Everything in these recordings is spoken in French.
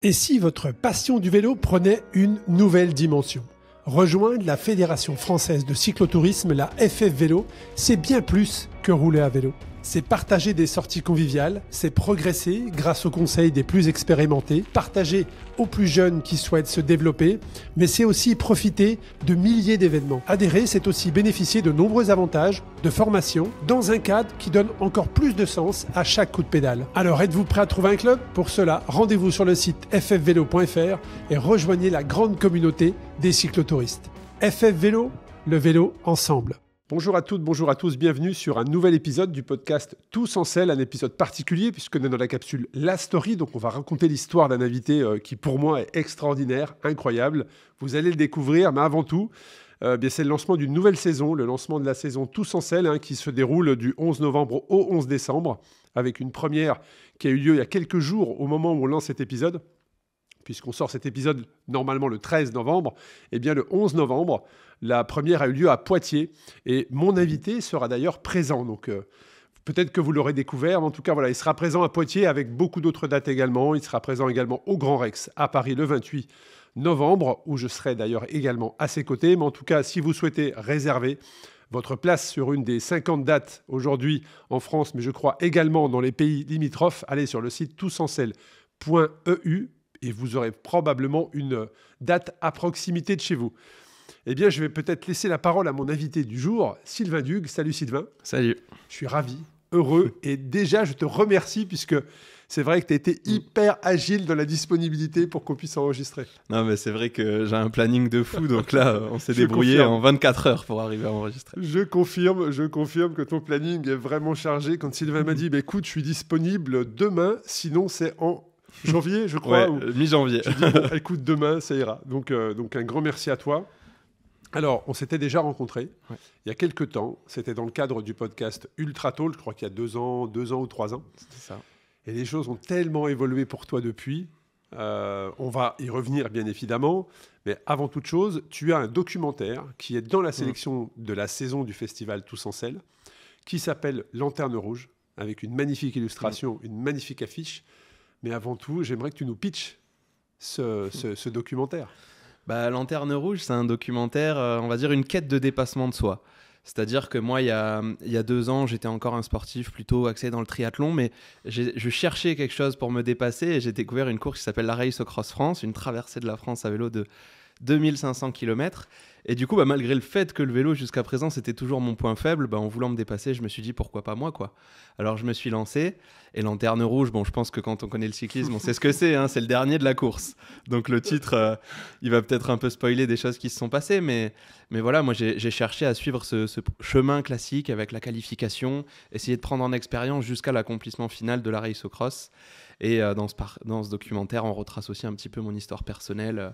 Et si votre passion du vélo prenait une nouvelle dimension? Rejoindre la Fédération française de cyclotourisme, la FF Vélo, c'est bien plus que rouler à vélo. C'est partager des sorties conviviales, c'est progresser grâce aux conseils des plus expérimentés, partager aux plus jeunes qui souhaitent se développer, mais c'est aussi profiter de milliers d'événements. Adhérer, c'est aussi bénéficier de nombreux avantages, de formation, dans un cadre qui donne encore plus de sens à chaque coup de pédale. Alors êtes-vous prêt à trouver un club? Pour cela, rendez-vous sur le site ffvélo.fr et rejoignez la grande communauté des cyclotouristes. FF Vélo, le vélo ensemble. Bonjour à toutes, bonjour à tous, bienvenue sur un nouvel épisode du podcast Tous en selle, un épisode particulier puisque nous est dans la capsule La Story, donc on va raconter l'histoire d'un invité qui pour moi est extraordinaire, incroyable. Vous allez le découvrir, mais avant tout, c'est le lancement d'une nouvelle saison, le lancement de la saison Tous en selle qui se déroule du 11 novembre au 11 décembre avec une première qui a eu lieu il y a quelques jours au moment où on lance cet épisode. Puisqu'on sort cet épisode normalement le 13 novembre, eh bien le 11 novembre, la première a eu lieu à Poitiers et mon invité sera d'ailleurs présent. Donc peut-être que vous l'aurez découvert, mais en tout cas voilà, il sera présent à Poitiers avec beaucoup d'autres dates également. Il sera présent également au Grand Rex à Paris le 28 novembre, où je serai d'ailleurs également à ses côtés. Mais en tout cas, si vous souhaitez réserver votre place sur une des 50 dates aujourd'hui en France, mais je crois également dans les pays limitrophes, allez sur le site tousencelle.eu. Et vous aurez probablement une date à proximité de chez vous. Eh bien, je vais peut-être laisser la parole à mon invité du jour, Sylvain Dugues. Salut Sylvain. Salut. Je suis ravi, heureux et déjà je te remercie puisque c'est vrai que tu as été hyper agile dans la disponibilité pour qu'on puisse enregistrer. Non, mais c'est vrai que j'ai un planning de fou, donc là, on s'est débrouillé en 24 heures pour arriver à enregistrer. Je confirme que ton planning est vraiment chargé. Quand Sylvain m'a dit, écoute, je suis disponible demain, sinon c'est en janvier, je crois. Ouais, mi-janvier. Je dis, bon, écoute, demain, ça ira. Donc un grand merci à toi. Alors, on s'était déjà rencontrés il y a quelques temps. C'était dans le cadre du podcast Ultra Talk, je crois qu'il y a 2 ans ou 3 ans. C'est ça. Et les choses ont tellement évolué pour toi depuis. On va y revenir, bien évidemment. Mais avant toute chose, tu as un documentaire qui est dans la sélection de la saison du festival Tous en selle, qui s'appelle Lanterne rouge, avec une magnifique illustration, une magnifique affiche. Mais avant tout, j'aimerais que tu nous pitches ce documentaire. Lanterne rouge, c'est un documentaire, on va dire une quête de dépassement de soi. C'est-à-dire que moi, il y a 2 ans, j'étais encore un sportif plutôt axé dans le triathlon, mais je cherchais quelque chose pour me dépasser et j'ai découvert une course qui s'appelle la Race Across France, une traversée de la France à vélo de 2500 km. Et du coup, malgré le fait que le vélo, jusqu'à présent, c'était toujours mon point faible, en voulant me dépasser, je me suis dit, pourquoi pas moi, quoi. Alors, je me suis lancé. Et Lanterne rouge, je pense que quand on connaît le cyclisme, on sait ce que c'est. C'est le dernier de la course. Donc, le titre, il va peut-être un peu spoiler des choses qui se sont passées. Mais voilà, moi, j'ai cherché à suivre ce chemin classique avec la qualification, essayer de prendre en expérience jusqu'à l'accomplissement final de la Race au Cross. Et dans ce documentaire, on retrace aussi un petit peu mon histoire personnelle,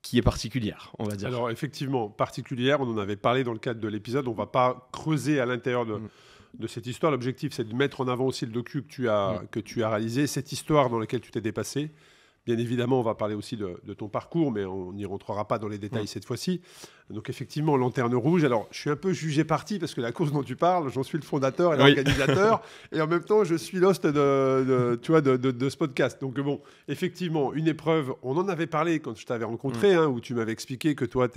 qui est particulière, on va dire. Alors effectivement, particulière, on en avait parlé dans le cadre de l'épisode, on ne va pas creuser à l'intérieur de cette histoire. L'objectif, c'est de mettre en avant aussi le docu que tu as réalisé, cette histoire dans laquelle tu t'es dépassé. Bien évidemment, on va parler aussi de ton parcours, mais on n'y rentrera pas dans les détails cette fois-ci. Donc effectivement, Lanterne rouge. Alors, je suis un peu jugé parti parce que la course dont tu parles, j'en suis le fondateur et l'organisateur. Et en même temps, je suis l'host de ce podcast. Donc bon, effectivement, une épreuve, on en avait parlé quand je t'avais rencontré, où tu m'avais expliqué que toi,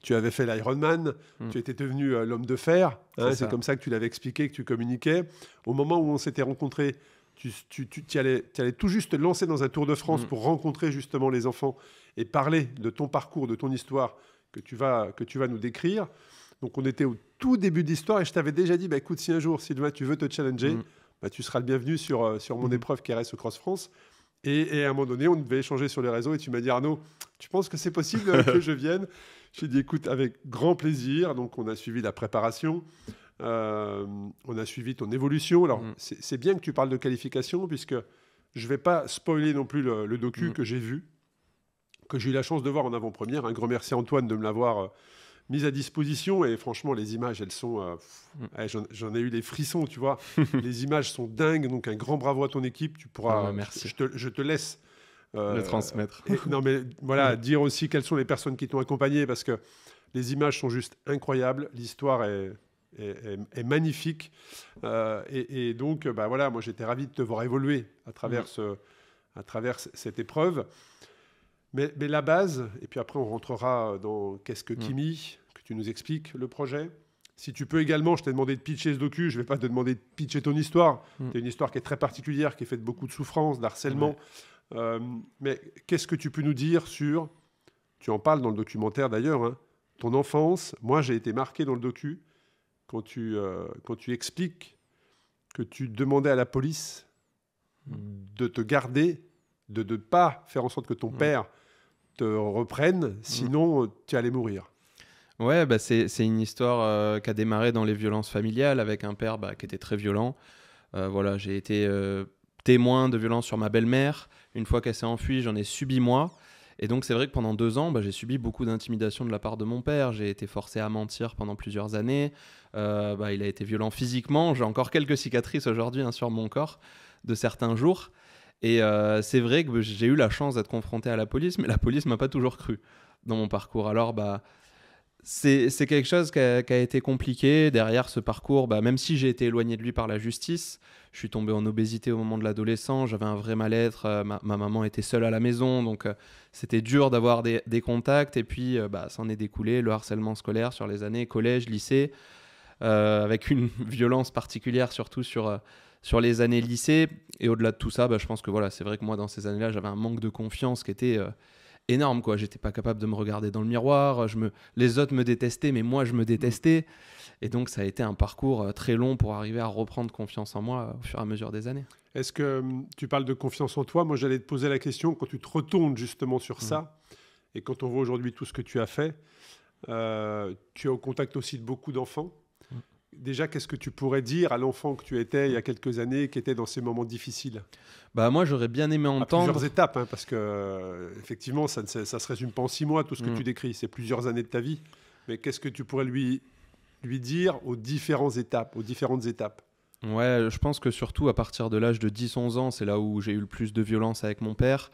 tu avais fait l'Ironman, tu étais devenu l'homme de fer. C'est comme ça que tu l'avais expliqué, que tu communiquais. Au moment où on s'était rencontrés, tu allais tout juste te lancer dans un Tour de France pour rencontrer justement les enfants et parler de ton parcours, de ton histoire que tu vas nous décrire. Donc on était au tout début de l'histoire et je t'avais déjà dit, écoute, si un jour, Sylvain, tu veux te challenger, tu seras le bienvenu sur mon épreuve qui reste au Cross France. Et à un moment donné, on devait échanger sur les réseaux et tu m'as dit, Arnaud, tu penses que c'est possible que je vienne? J'ai dit, écoute, avec grand plaisir. Donc on a suivi la préparation. On a suivi ton évolution. Alors, c'est bien que tu parles de qualification, puisque je ne vais pas spoiler non plus le docu que j'ai vu, que j'ai eu la chance de voir en avant-première. Un grand merci à Antoine de me l'avoir mise à disposition. Et franchement, les images, elles sont... j'en ai eu les frissons, tu vois. Les images sont dingues. Donc, un grand bravo à ton équipe. Tu pourras... merci. Je te laisse... le transmettre. Non, mais voilà, dire aussi quelles sont les personnes qui t'ont accompagné, parce que les images sont juste incroyables. L'histoire est magnifique. Et donc, voilà, moi, j'étais ravi de te voir évoluer à travers à travers cette épreuve. Mais la base, et puis après on rentrera dans qu'est-ce que Kimi, que tu nous expliques le projet. Si tu peux également, je t'ai demandé de pitcher ce docu, je ne vais pas te demander de pitcher ton histoire. Tu as une histoire qui est très particulière, qui est faite de beaucoup de souffrance, d'harcèlement. Mais qu'est-ce que tu peux nous dire sur, tu en parles dans le documentaire d'ailleurs, hein, ton enfance. Moi j'ai été marqué dans le docu quand tu expliques que tu demandais à la police de te garder, de ne pas faire en sorte que ton père te reprenne, sinon tu allais mourir. Ouais, bah c'est une histoire qui a démarré dans les violences familiales avec un père qui était très violent. Voilà, j'ai été témoin de violences sur ma belle-mère. Une fois qu'elle s'est enfuie, j'en ai subi moi. Et donc c'est vrai que pendant 2 ans, j'ai subi beaucoup d'intimidation de la part de mon père. J'ai été forcé à mentir pendant plusieurs années. Il a été violent physiquement. J'ai encore quelques cicatrices aujourd'hui sur mon corps de certains jours. Et c'est vrai que j'ai eu la chance d'être confronté à la police, mais la police m'a pas toujours cru dans mon parcours. Alors c'est quelque chose qui a été compliqué. Derrière ce parcours, même si j'ai été éloigné de lui par la justice, je suis tombé en obésité au moment de l'adolescence, j'avais un vrai mal-être, ma maman était seule à la maison, donc c'était dur d'avoir des contacts. Et puis, ça en est découlé le harcèlement scolaire sur les années collège, lycée, avec une violence particulière surtout sur les années lycée. Et au-delà de tout ça, je pense que voilà, c'est vrai que moi, dans ces années-là, j'avais un manque de confiance qui était énorme, quoi. J'étais pas capable de me regarder dans le miroir. Les autres me détestaient, mais moi, je me détestais. Et donc, ça a été un parcours très long pour arriver à reprendre confiance en moi au fur et à mesure des années. Est-ce que tu parles de confiance en toi? Moi, j'allais te poser la question, quand tu te retournes justement sur ça, et quand on voit aujourd'hui tout ce que tu as fait, tu es au contact aussi de beaucoup d'enfants. Déjà, qu'est-ce que tu pourrais dire à l'enfant que tu étais il y a quelques années, qui était dans ces moments difficiles? Moi, j'aurais bien aimé entendre... À plusieurs étapes, parce que effectivement, ça se résume pas en 6 mois, tout ce que tu décris. C'est plusieurs années de ta vie. Mais qu'est-ce que tu pourrais lui dire aux différentes étapes? Ouais, je pense que surtout à partir de l'âge de 10-11 ans, c'est là où j'ai eu le plus de violence avec mon père.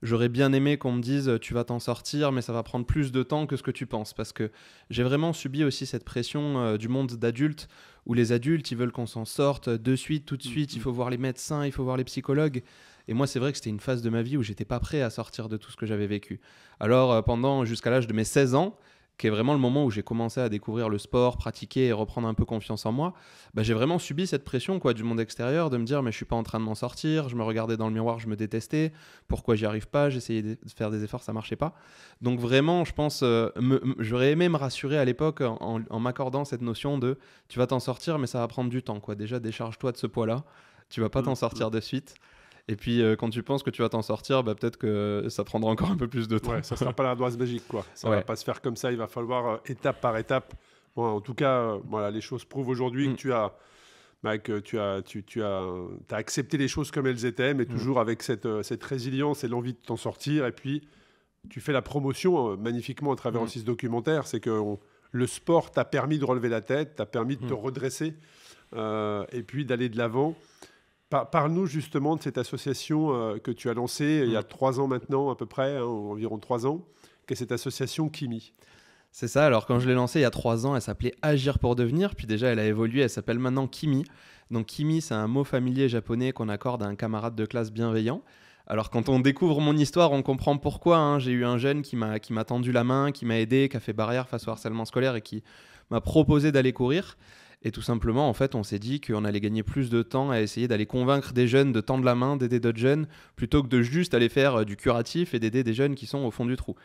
J'aurais bien aimé qu'on me dise tu vas t'en sortir, mais ça va prendre plus de temps que ce que tu penses. Parce que j'ai vraiment subi aussi cette pression du monde d'adultes, où les adultes, ils veulent qu'on s'en sorte de suite, tout de suite. Il faut voir les médecins, il faut voir les psychologues. Et moi, c'est vrai que c'était une phase de ma vie où j'étais pas prêt à sortir de tout ce que j'avais vécu. Alors, jusqu'à l'âge de mes 16 ans, qui est vraiment le moment où j'ai commencé à découvrir le sport, pratiquer et reprendre un peu confiance en moi, j'ai vraiment subi cette pression du monde extérieur, de me dire mais je suis pas en train de m'en sortir, je me regardais dans le miroir, je me détestais, pourquoi j'y arrive pas, j'essayais de faire des efforts, ça marchait pas. Donc vraiment, je pense, j'aurais aimé me rassurer à l'époque en m'accordant cette notion de tu vas t'en sortir mais ça va prendre du temps, quoi. Déjà décharge-toi de ce poids-là, tu vas pas t'en sortir de suite. Et puis, quand tu penses que tu vas t'en sortir, peut-être que ça prendra encore un peu plus de temps. Ouais, ça ne sera pas l'ardoise magique, quoi. Ça ne va pas se faire comme ça. Il va falloir étape par étape. Bon, en tout cas, voilà, les choses prouvent aujourd'hui que tu as accepté les choses comme elles étaient, mais toujours avec cette résilience et l'envie de t'en sortir. Et puis, tu fais la promotion magnifiquement à travers aussi ce documentaire. C'est que le sport t'a permis de relever la tête, t'a permis de te redresser et puis d'aller de l'avant. Parle-nous justement de cette association que tu as lancée il y a 3 ans maintenant, à peu près, environ 3 ans, qui est cette association Kimi. C'est ça, alors quand je l'ai lancée il y a 3 ans, elle s'appelait Agir pour devenir, puis déjà elle a évolué, elle s'appelle maintenant Kimi. Donc Kimi, c'est un mot familier japonais qu'on accorde à un camarade de classe bienveillant. Alors quand on découvre mon histoire, on comprend pourquoi. J'ai eu un jeune qui m'a tendu la main, qui m'a aidé, qui a fait barrière face au harcèlement scolaire et qui m'a proposé d'aller courir. Et tout simplement, en fait, on s'est dit qu'on allait gagner plus de temps à essayer d'aller convaincre des jeunes de tendre la main, d'aider d'autres jeunes, plutôt que de juste aller faire du curatif et d'aider des jeunes qui sont au fond du trou.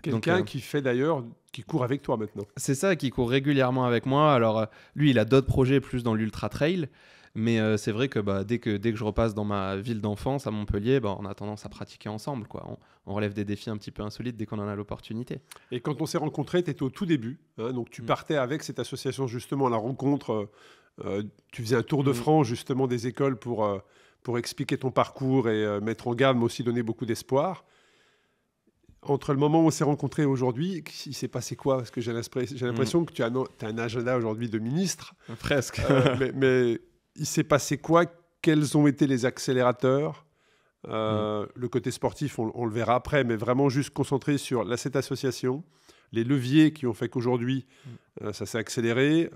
Quelqu'un qui fait d'ailleurs, qui court avec toi maintenant. C'est ça, qui court régulièrement avec moi. Alors, lui, il a d'autres projets plus dans l'ultra-trail. Mais c'est vrai que dès que je repasse dans ma ville d'enfance, à Montpellier, on a tendance à pratiquer ensemble, quoi. On relève des défis un petit peu insolites dès qu'on en a l'opportunité. Et quand on s'est rencontrés, tu étais au tout début. Donc tu partais avec cette association justement à la rencontre. Tu faisais un tour de France justement des écoles pour expliquer ton parcours et mettre en garde, mais aussi donner beaucoup d'espoir. Entre le moment où on s'est rencontrés aujourd'hui, il s'est passé quoi? Parce que j'ai l'impression que tu as un agenda aujourd'hui de ministre. Presque. mais il s'est passé quoi? Quels ont été les accélérateurs? Le côté sportif, on le verra après, mais vraiment juste concentré sur cette association, les leviers qui ont fait qu'aujourd'hui, ça s'est accéléré.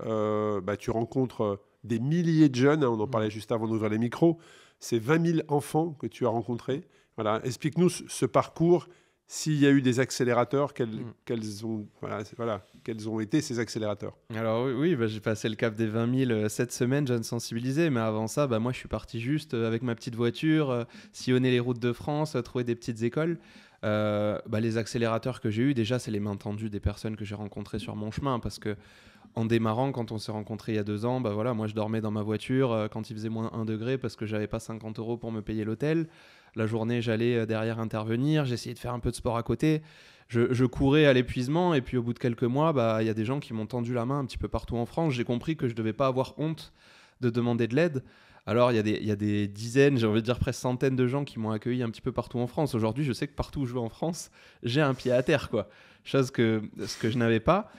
Tu rencontres des milliers de jeunes, on en parlait juste avant d'ouvrir les micros. C'est 20 000 enfants que tu as rencontrés. Voilà, explique-nous ce parcours, s'il y a eu des accélérateurs, quels ont été ces accélérateurs? Alors oui, j'ai passé le cap des 20 000 cette semaine, jeune sensibilisé, mais avant ça, moi je suis parti juste avec ma petite voiture, sillonner les routes de France, trouver des petites écoles. Les accélérateurs que j'ai eus, déjà, c'est les mains tendues des personnes que j'ai rencontrées sur mon chemin, parce que en démarrant, quand on s'est rencontrés il y a 2 ans, moi je dormais dans ma voiture quand il faisait moins 1 degré parce que j'avais pas 50 € pour me payer l'hôtel. La journée, j'allais derrière intervenir, j'essayais de faire un peu de sport à côté. Je courais à l'épuisement, et puis au bout de quelques mois, il y a des gens qui m'ont tendu la main un petit peu partout en France. J'ai compris que je devais pas avoir honte de demander de l'aide. Alors, il y a des dizaines, j'ai envie de dire presque centaines de gens qui m'ont accueilli un petit peu partout en France. Aujourd'hui, je sais que partout où je vais en France, j'ai un pied à terre, quoi. Ce que je n'avais pas.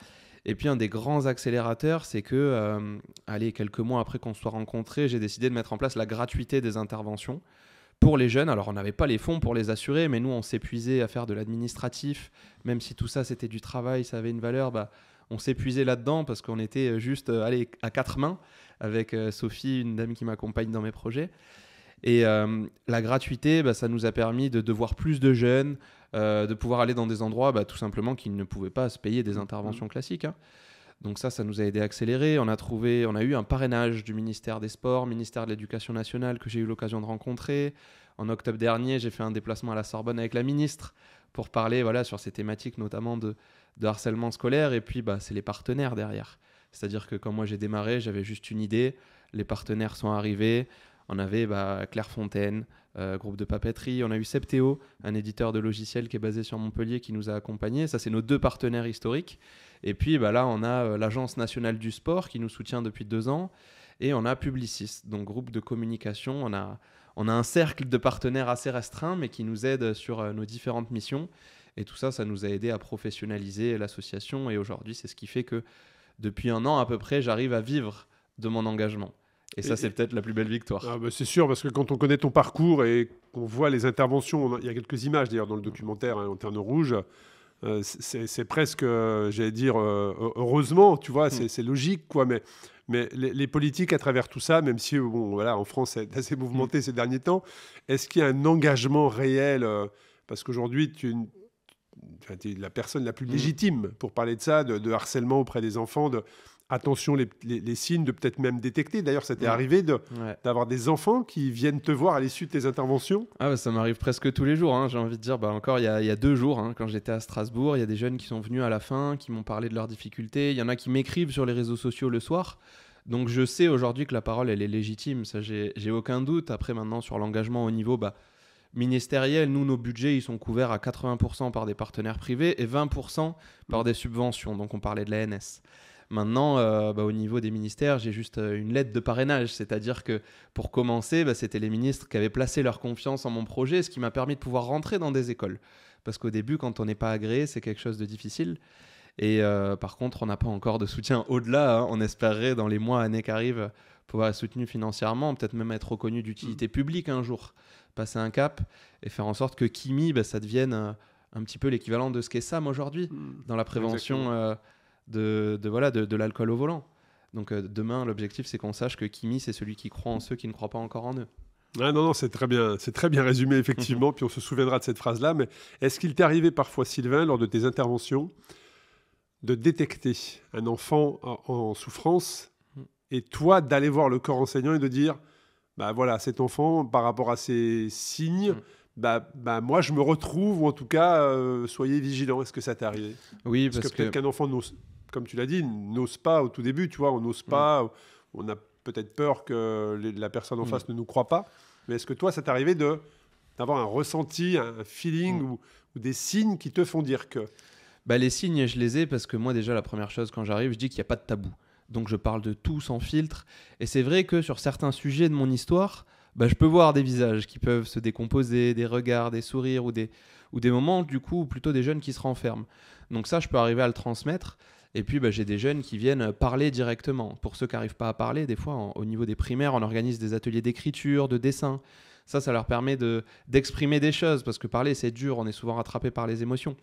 Et puis, un des grands accélérateurs, c'est que, quelques mois après qu'on se soit rencontrés, j'ai décidé de mettre en place la gratuité des interventions pour les jeunes. Alors, on n'avait pas les fonds pour les assurer, mais nous, on s'épuisait à faire de l'administratif. Même si tout ça, c'était du travail, ça avait une valeur, on s'épuisait là-dedans parce qu'on était juste à 4 mains avec Sophie, une dame qui m'accompagne dans mes projets. Et la gratuité, ça nous a permis de voir plus de jeunes, de pouvoir aller dans des endroits tout simplement qui ne pouvaient pas se payer des interventions classiques. Hein. Donc ça nous a aidé à accélérer. On a eu un parrainage du ministère des Sports, ministère de l'Éducation nationale, que j'ai eu l'occasion de rencontrer. En octobre dernier, j'ai fait un déplacement à la Sorbonne avec la ministre pour parler sur ces thématiques, notamment de harcèlement scolaire. Et puis, c'est les partenaires derrière. C'est-à-dire que quand moi j'ai démarré, j'avais juste une idée. Les partenaires sont arrivés. On avait Clairefontaine, groupe de papeterie. On a eu Septéo, un éditeur de logiciels qui est basé sur Montpellier, qui nous a accompagnés. Ça, c'est nos 2 partenaires historiques. Et puis là, on a l'Agence nationale du sport qui nous soutient depuis 2 ans. Et on a Publicis, donc groupe de communication. On a un cercle de partenaires assez restreint, mais qui nous aident sur nos différentes missions. Et tout ça nous a aidé à professionnaliser l'association. Et aujourd'hui, c'est ce qui fait que depuis 1 an à peu près, j'arrive à vivre de mon engagement. Et ça, c'est peut-être la plus belle victoire. C'est sûr, parce que quand on connaît ton parcours et qu'on voit les interventions, il y a quelques images d'ailleurs dans le documentaire, Lanterne Rouge, c'est presque, j'allais dire, heureusement, tu vois, c'est logique, quoi. Mais les politiques à travers tout ça, même si en France, c'est assez mouvementé ces derniers temps, est-ce qu'il y a un engagement réel parce qu'aujourd'hui, tu es la personne la plus légitime pour parler de ça, de harcèlement auprès des enfants, attention les signes, de peut-être même détecter. D'ailleurs, ça t'est arrivé d'avoir des enfants qui viennent te voir à l'issue de tes interventions? Ça m'arrive presque tous les jours. Hein. J'ai envie de dire, encore il y a 2 jours, quand j'étais à Strasbourg, il y a des jeunes qui sont venus à la fin, qui m'ont parlé de leurs difficultés. Il y en a qui m'écrivent sur les réseaux sociaux le soir. Donc je sais aujourd'hui que la parole, elle est légitime. Ça, j'ai aucun doute. Après, maintenant, sur l'engagement au niveau ministériel, nous, nos budgets, ils sont couverts à 80% par des partenaires privés et 20% par des subventions. Donc on parlait de l'ANS. Maintenant, au niveau des ministères, j'ai juste une lettre de parrainage. C'est-à-dire que pour commencer, c'était les ministres qui avaient placé leur confiance en mon projet, ce qui m'a permis de pouvoir rentrer dans des écoles. Parce qu'au début, quand on n'est pas agréé, c'est quelque chose de difficile. Et par contre, on n'a pas encore de soutien au-delà. On espérerait, dans les mois, années qui arrivent, pouvoir être soutenu financièrement, peut-être même être reconnu d'utilité publique un jour, passer un cap et faire en sorte que Kimi, ça devienne un petit peu l'équivalent de ce qu'est Sam aujourd'hui, dans la prévention de l'alcool au volant. Donc demain, l'objectif, c'est qu'on sache que Kimi, c'est celui qui croit en ceux qui ne croient pas encore en eux. Ah non, c'est très bien résumé, effectivement, puis on se souviendra de cette phrase-là. Mais est-ce qu'il t'est arrivé parfois, Sylvain, lors de tes interventions, de détecter un enfant en souffrance et toi, d'aller voir le corps enseignant et de dire, cet enfant, par rapport à ses signes, moi, je me retrouve, ou en tout cas, soyez vigilants. Est-ce que ça t'est arrivé? Oui, parce que peut-être qu'un enfant, comme tu l'as dit, n'ose pas au tout début, tu vois, on n'ose pas, on a peut-être peur que la personne en face ne nous croit pas. Mais est-ce que toi, ça t'est arrivé d'avoir un ressenti, un feeling ou des signes qui te font dire que... Les signes, je les ai parce que moi, déjà, la première chose, quand j'arrive, je dis qu'il n'y a pas de tabou. Donc, je parle de tout sans filtre. Et c'est vrai que sur certains sujets de mon histoire, je peux voir des visages qui peuvent se décomposer, des regards, des sourires ou des moments, du coup, plutôt des jeunes qui se renferment. Donc ça, je peux arriver à le transmettre. Et puis, j'ai des jeunes qui viennent parler directement. Pour ceux qui n'arrivent pas à parler, des fois, au niveau des primaires, on organise des ateliers d'écriture, de dessin. Ça leur permet d'exprimer des choses, parce que parler, c'est dur, on est souvent rattrapé par les émotions.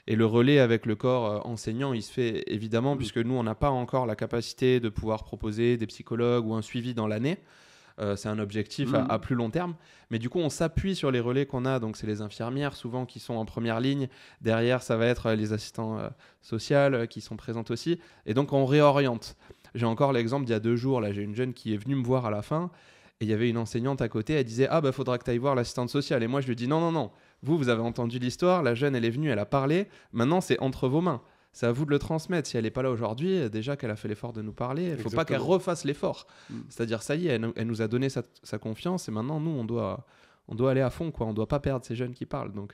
Et le relais avec le corps enseignant, il se fait évidemment, puisque nous, on n'a pas encore la capacité de pouvoir proposer des psychologues ou un suivi dans l'année. C'est un objectif à plus long terme. Mais du coup, on s'appuie sur les relais qu'on a. Donc, c'est les infirmières souvent qui sont en première ligne. Derrière, ça va être les assistants sociaux qui sont présents aussi. Et donc, on réoriente. J'ai encore l'exemple d'il y a 2 jours. Là, j'ai une jeune qui est venue me voir à la fin. Et il y avait une enseignante à côté. Elle disait « Ah, bah, faudra que tu ailles voir l'assistante sociale. » Et moi, je lui dis « Non, non, non. Vous avez entendu l'histoire. La jeune, elle est venue, elle a parlé. Maintenant, c'est entre vos mains. C'est à vous de le transmettre. Si elle n'est pas là aujourd'hui, déjà qu'elle a fait l'effort de nous parler, il ne faut pas qu'elle refasse l'effort. C'est-à-dire, ça y est, elle nous a donné sa confiance et maintenant, nous, on doit aller à fond, quoi. On ne doit pas perdre ces jeunes qui parlent. Donc,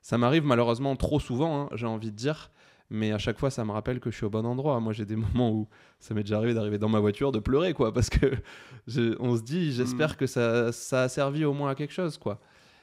ça m'arrive malheureusement trop souvent, hein, j'ai envie de dire, mais à chaque fois, ça me rappelle que je suis au bon endroit. Moi, j'ai des moments où ça m'est déjà arrivé d'arriver dans ma voiture, de pleurer, quoi, parce que on se dit, j'espère que ça a servi au moins à quelque chose, quoi.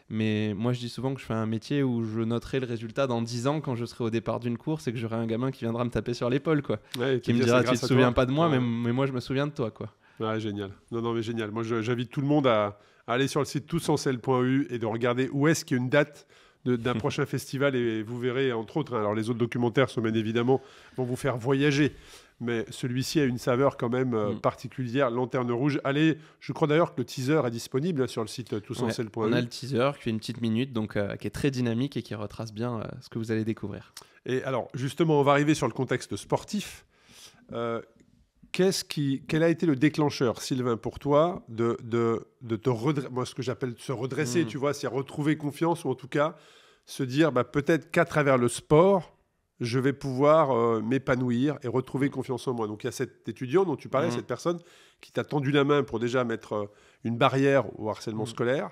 Mais moi, je dis souvent que je fais un métier où je noterai le résultat dans 10 ans quand je serai au départ d'une course et que j'aurai un gamin qui viendra me taper sur l'épaule, quoi. Ouais, qui me dira, tu te souviens pas de moi, mais moi, je me souviens de toi, quoi. Ouais, génial. Non, mais génial. Moi, j'invite tout le monde à aller sur le site tousenseul.eu et de regarder où est-ce qu'il y a une date d'un prochain festival et vous verrez, entre autres, alors les autres documentaires sont bien évidemment, vont vous faire voyager. Mais celui-ci a une saveur quand même particulière, Lanterne Rouge. Allez, je crois d'ailleurs que le teaser est disponible sur le site tousenseul.eu. On a le teaser qui fait une petite minute, donc qui est très dynamique et qui retrace bien ce que vous allez découvrir. Et alors, justement, on va arriver sur le contexte sportif. Quel a été le déclencheur, Sylvain, pour toi, de te redresser, moi, ce que j'appelle se redresser, tu vois, c'est retrouver confiance, ou en tout cas, se dire, peut-être qu'à travers le sport, je vais pouvoir m'épanouir et retrouver confiance en moi. Donc, il y a cet étudiant dont tu parlais, cette personne qui t'a tendu la main pour déjà mettre une barrière au harcèlement scolaire.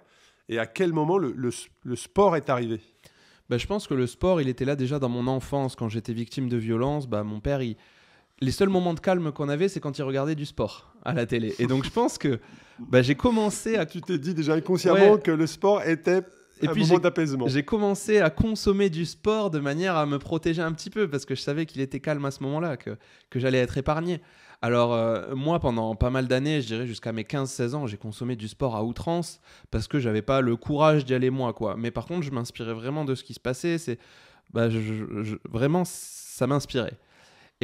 Et à quel moment le sport est arrivé ? Je pense que le sport, il était là déjà dans mon enfance. Quand j'étais victime de violence, mon père, les seuls moments de calme qu'on avait, c'est quand il regardait du sport à la télé. Et donc, je pense que j'ai commencé à... Tu t'es dit déjà inconsciemment que le sport était... Et puis moment d'apaisement. J'ai commencé à consommer du sport de manière à me protéger un petit peu parce que je savais qu'il était calme à ce moment-là, que j'allais être épargné. Alors moi, pendant pas mal d'années, je dirais jusqu'à mes 15-16 ans, j'ai consommé du sport à outrance parce que j'avais pas le courage d'y aller moi, quoi. Mais par contre, je m'inspirais vraiment de ce qui se passait. Vraiment, ça m'inspirait.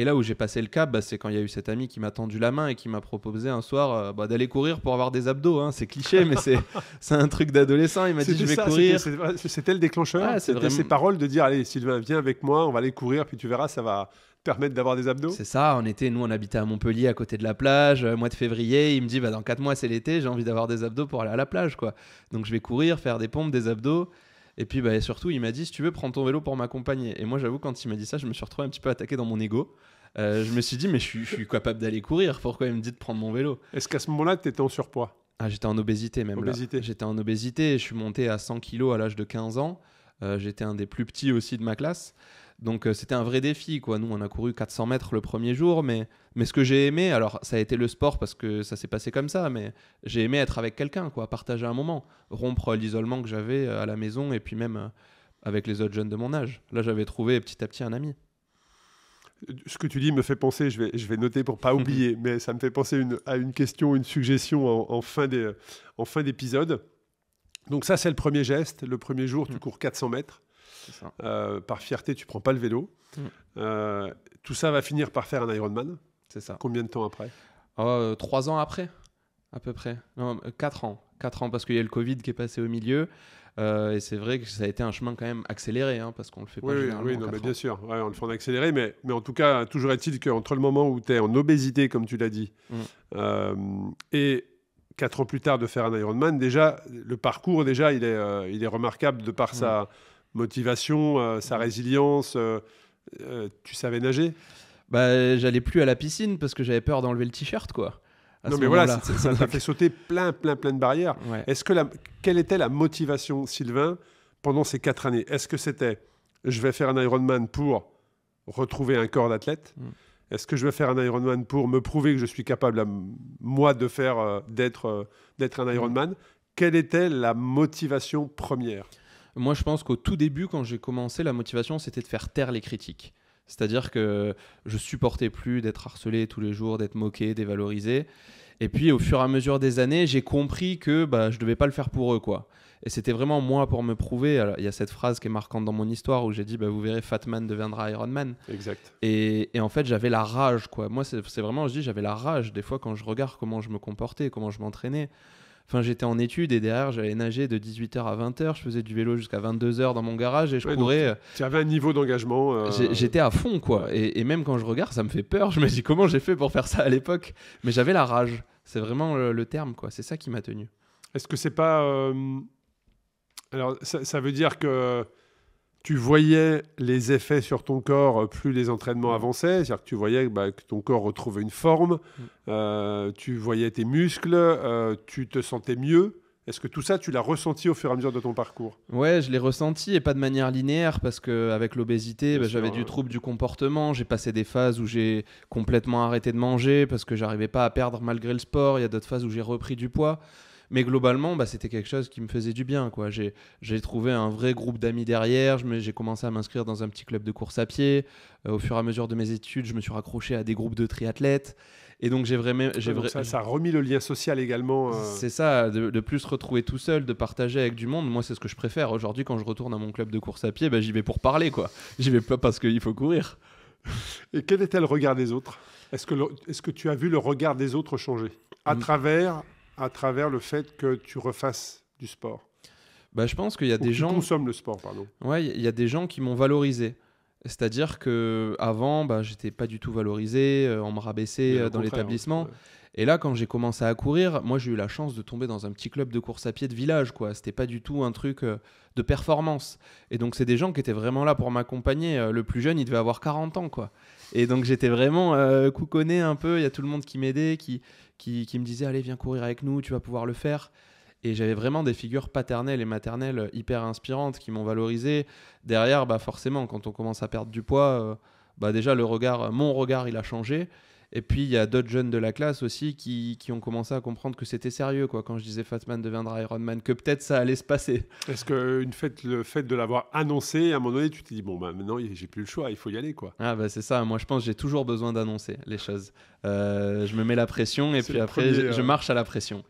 Et là où j'ai passé le cap, c'est quand il y a eu cet ami qui m'a tendu la main et qui m'a proposé un soir d'aller courir pour avoir des abdos. Hein. C'est cliché, mais c'est un truc d'adolescent. Il m'a dit, je vais courir. C'était le déclencheur. C'était vraiment... ces paroles de dire, allez, Sylvain, viens avec moi, on va aller courir, puis tu verras, ça va permettre d'avoir des abdos. C'est ça. Nous, on habitait à Montpellier, à côté de la plage. Mois de février, il me dit, dans 4 mois, c'est l'été, j'ai envie d'avoir des abdos pour aller à la plage, quoi. Donc, je vais courir, faire des pompes, des abdos. Et puis surtout, il m'a dit, si tu veux, prends ton vélo pour m'accompagner. Et moi, j'avoue, quand il m'a dit ça, je me suis retrouvé un petit peu attaqué dans mon ego. Je me suis dit, mais je suis capable d'aller courir. Pourquoi il me dit de prendre mon vélo ? Est-ce qu'à ce moment-là, tu étais en surpoids ? J'étais en obésité même. J'étais en obésité. Je suis monté à 100 kilos à l'âge de 15 ans. J'étais un des plus petits aussi de ma classe. Donc c'était un vrai défi, quoi. Nous, on a couru 400 mètres le premier jour. Mais ce que j'ai aimé, alors ça a été le sport parce que ça s'est passé comme ça. Mais j'ai aimé être avec quelqu'un, quoi, partager un moment. Rompre l'isolement que j'avais à la maison et puis même avec les autres jeunes de mon âge. Là, j'avais trouvé petit à petit un ami. Ce que tu dis me fait penser, je vais noter pour pas oublier, mais ça me fait penser à une question, une suggestion en fin d'épisode. Donc ça, c'est le premier geste. Le premier jour, tu cours 400 mètres. C'est ça. Par fierté, tu prends pas le vélo. Tout ça va finir par faire un Ironman. C'est ça. Combien de temps après ? 3 ans après, à peu près. Non, 4 ans. 4 ans, parce qu'il y a le Covid qui est passé au milieu. Et c'est vrai que ça a été un chemin quand même accéléré, parce qu'on le fait pas généralement. Oui, mais bien sûr, on le fait en accéléré, mais en tout cas, toujours est-il qu'entre le moment où tu es en obésité, comme tu l'as dit, et 4 ans plus tard de faire un Ironman, déjà, le parcours, il est remarquable de par sa motivation, sa résilience. Tu savais nager ? J'allais plus à la piscine parce que j'avais peur d'enlever le t-shirt, quoi. Non, mais voilà, ça t'a fait sauter plein de barrières. Ouais. Quelle était la motivation, Sylvain, pendant ces 4 années ? Est-ce que c'était « je vais faire un Ironman pour retrouver un corps d'athlète » Est-ce que je vais faire un Ironman pour me prouver que je suis capable, moi, d'être un Ironman ? Quelle était la motivation première ? Moi, je pense qu'au tout début, quand j'ai commencé, la motivation, c'était de faire taire les critiques. C'est-à-dire que je supportais plus d'être harcelé tous les jours, d'être moqué, dévalorisé. Et puis au fur et à mesure des années, j'ai compris que je devais pas le faire pour eux, quoi. Et c'était vraiment moi pour me prouver. Alors, il y a cette phrase qui est marquante dans mon histoire où j'ai dit vous verrez, Fat Man deviendra Iron Man. Exact. Et en fait, j'avais la rage, quoi. Moi, c'est vraiment, je dis, j'avais la rage des fois quand je regarde comment je me comportais, comment je m'entraînais. Enfin, j'étais en études et derrière, j'allais nager de 18h à 20h. Je faisais du vélo jusqu'à 22h dans mon garage et je courais. Tu avais un niveau d'engagement. J'étais à fond, quoi. Ouais. Et même quand je regarde, ça me fait peur. Je me dis comment j'ai fait pour faire ça à l'époque. Mais j'avais la rage. C'est vraiment le terme, quoi. C'est ça qui m'a tenu. Est-ce que c'est pas... Alors, ça veut dire que tu voyais les effets sur ton corps plus les entraînements avançaient, c'est-à-dire que tu voyais que ton corps retrouvait une forme, tu voyais tes muscles, tu te sentais mieux. Est-ce que tout ça, tu l'as ressenti au fur et à mesure de ton parcours ? Ouais, je l'ai ressenti et pas de manière linéaire parce qu'avec l'obésité, j'avais du trouble du comportement. J'ai passé des phases où j'ai complètement arrêté de manger parce que j'arrivais pas à perdre malgré le sport. Il y a d'autres phases où j'ai repris du poids. Mais globalement, c'était quelque chose qui me faisait du bien, quoi. J'ai trouvé un vrai groupe d'amis derrière. J'ai commencé à m'inscrire dans un petit club de course à pied. Au fur et à mesure de mes études, je me suis raccroché à des groupes de triathlètes. Et donc, ça a remis le lien social également. C'est ça, de plus se retrouver tout seul, de partager avec du monde. Moi, c'est ce que je préfère. Aujourd'hui, quand je retourne à mon club de course à pied, j'y vais pour parler, quoi. J'y vais pas parce qu'il faut courir. Et quel était le regard des autres ? Est-ce que tu as vu le regard des autres changer à travers le fait que tu refasses du sport ? Je pense qu'il y a des gens... Tu consommes le sport, pardon. Ouais, il y a des gens qui m'ont valorisé. C'est-à-dire qu'avant, j'étais pas du tout valorisé, on me rabaissait dans l'établissement. Ouais. Et là, quand j'ai commencé à courir, moi, j'ai eu la chance de tomber dans un petit club de course à pied de village, quoi. C'était pas du tout un truc de performance. Et donc, c'est des gens qui étaient vraiment là pour m'accompagner. Le plus jeune, il devait avoir 40 ans, quoi. Et donc, j'étais vraiment couconné un peu. Il y a tout le monde qui m'aidait, qui me disait « Allez, viens courir avec nous, tu vas pouvoir le faire ». Et j'avais vraiment des figures paternelles et maternelles hyper inspirantes qui m'ont valorisé. Derrière, forcément, quand on commence à perdre du poids, déjà, mon regard, il a changé. Et puis, il y a d'autres jeunes de la classe aussi qui ont commencé à comprendre que c'était sérieux, quoi, quand je disais Fat Man deviendra Iron Man, que peut-être ça allait se passer. Est-ce que le fait de l'avoir annoncé, à un moment donné, tu t'es dit, maintenant, j'ai plus le choix, il faut y aller, quoi. C'est ça. Moi, je pense que j'ai toujours besoin d'annoncer les choses. Je me mets la pression et puis après, je marche à la pression.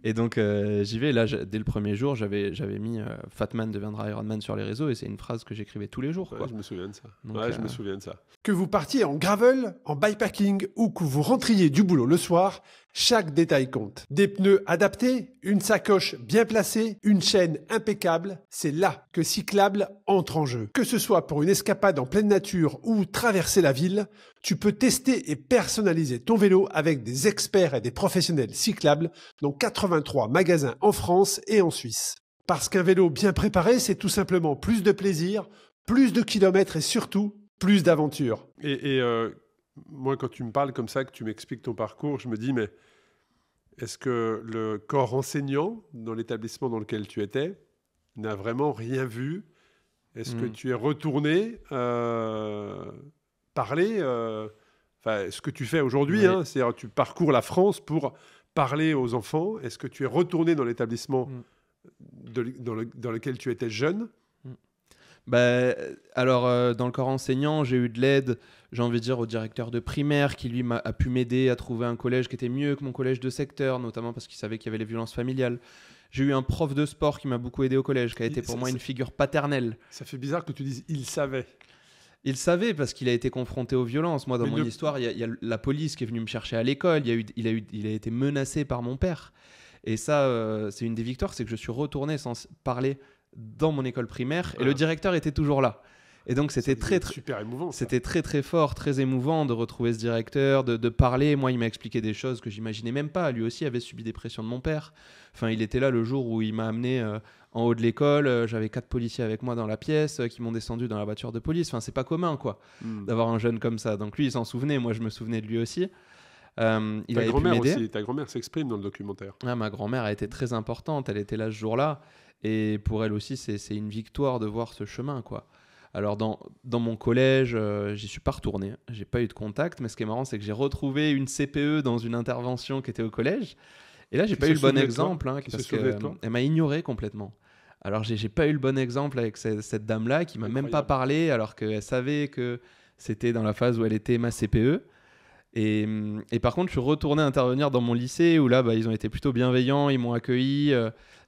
Et donc, j'y vais. Là, dès le premier jour, j'avais mis Fat Man deviendra Iron Man sur les réseaux et c'est une phrase que j'écrivais tous les jours, quoi. Ouais, je me souviens de ça. Donc, je me souviens de ça. Que vous partiez en gravel, en bikepacking ou que vous rentriez du boulot le soir, chaque détail compte. Des pneus adaptés, une sacoche bien placée, une chaîne impeccable, c'est là que Cyclable entre en jeu. Que ce soit pour une escapade en pleine nature ou traverser la ville, tu peux tester et personnaliser ton vélo avec des experts et des professionnels cyclables dans 83 magasins en France et en Suisse. Parce qu'un vélo bien préparé, c'est tout simplement plus de plaisir, plus de kilomètres et surtout plus d'aventures. Et moi, quand tu me parles comme ça, que tu m'expliques ton parcours, je me dis, mais est-ce que le corps enseignant dans l'établissement dans lequel tu étais n'a vraiment rien vu ? Est-ce que tu es retourné parler ce que tu fais aujourd'hui, Oui. c'est-à-dire tu parcours la France pour parler aux enfants. Est-ce que tu es retourné dans l'établissement dans lequel tu étais jeune ? Alors, dans le corps enseignant, j'ai eu de l'aide, j'ai envie de dire, au directeur de primaire qui, lui, a pu m'aider à trouver un collège qui était mieux que mon collège de secteur, notamment parce qu'il savait qu'il y avait les violences familiales. J'ai eu un prof de sport qui m'a beaucoup aidé au collège, qui a été pour moi une figure paternelle. Ça fait bizarre que tu dises « il savait ». Il savait parce qu'il a été confronté aux violences. Moi, dans mon histoire, il y a la police qui est venue me chercher à l'école, il a été menacé par mon père. Et ça, c'est une des victoires, c'est que je suis retourné sans parler dans mon école primaire et le directeur était toujours là. Et donc c'était super émouvant. C'était très très fort, très émouvant de retrouver ce directeur, de parler. Moi, il m'a expliqué des choses que j'imaginais même pas. Lui aussi avait subi des pressions de mon père. Enfin, il était là le jour où il m'a amené en haut de l'école. J'avais 4 policiers avec moi dans la pièce qui m'ont descendu dans la voiture de police. Enfin, c'est pas commun, quoi, d'avoir un jeune comme ça. Donc lui, il s'en souvenait. Moi, je me souvenais de lui aussi. Il avait pu m'aider. Ta grand-mère s'exprime dans le documentaire. Ma grand-mère a été très importante. Elle était là ce jour-là. Et pour elle aussi, c'est une victoire de voir ce chemin, quoi. Alors, dans mon collège, j'y suis pas retourné. J'ai pas eu de contact. Mais ce qui est marrant, c'est que j'ai retrouvé une CPE dans une intervention qui était au collège. Et là, j'ai pas eu le bon exemple. Parce qu'elle m'a ignoré complètement. Alors, j'ai pas eu le bon exemple avec cette dame-là qui m'a même pas parlé, alors qu'elle savait que C'était dans la phase où elle était ma CPE. Et par contre, je suis retourné intervenir dans mon lycée où là, ils ont été plutôt bienveillants, ils m'ont accueilli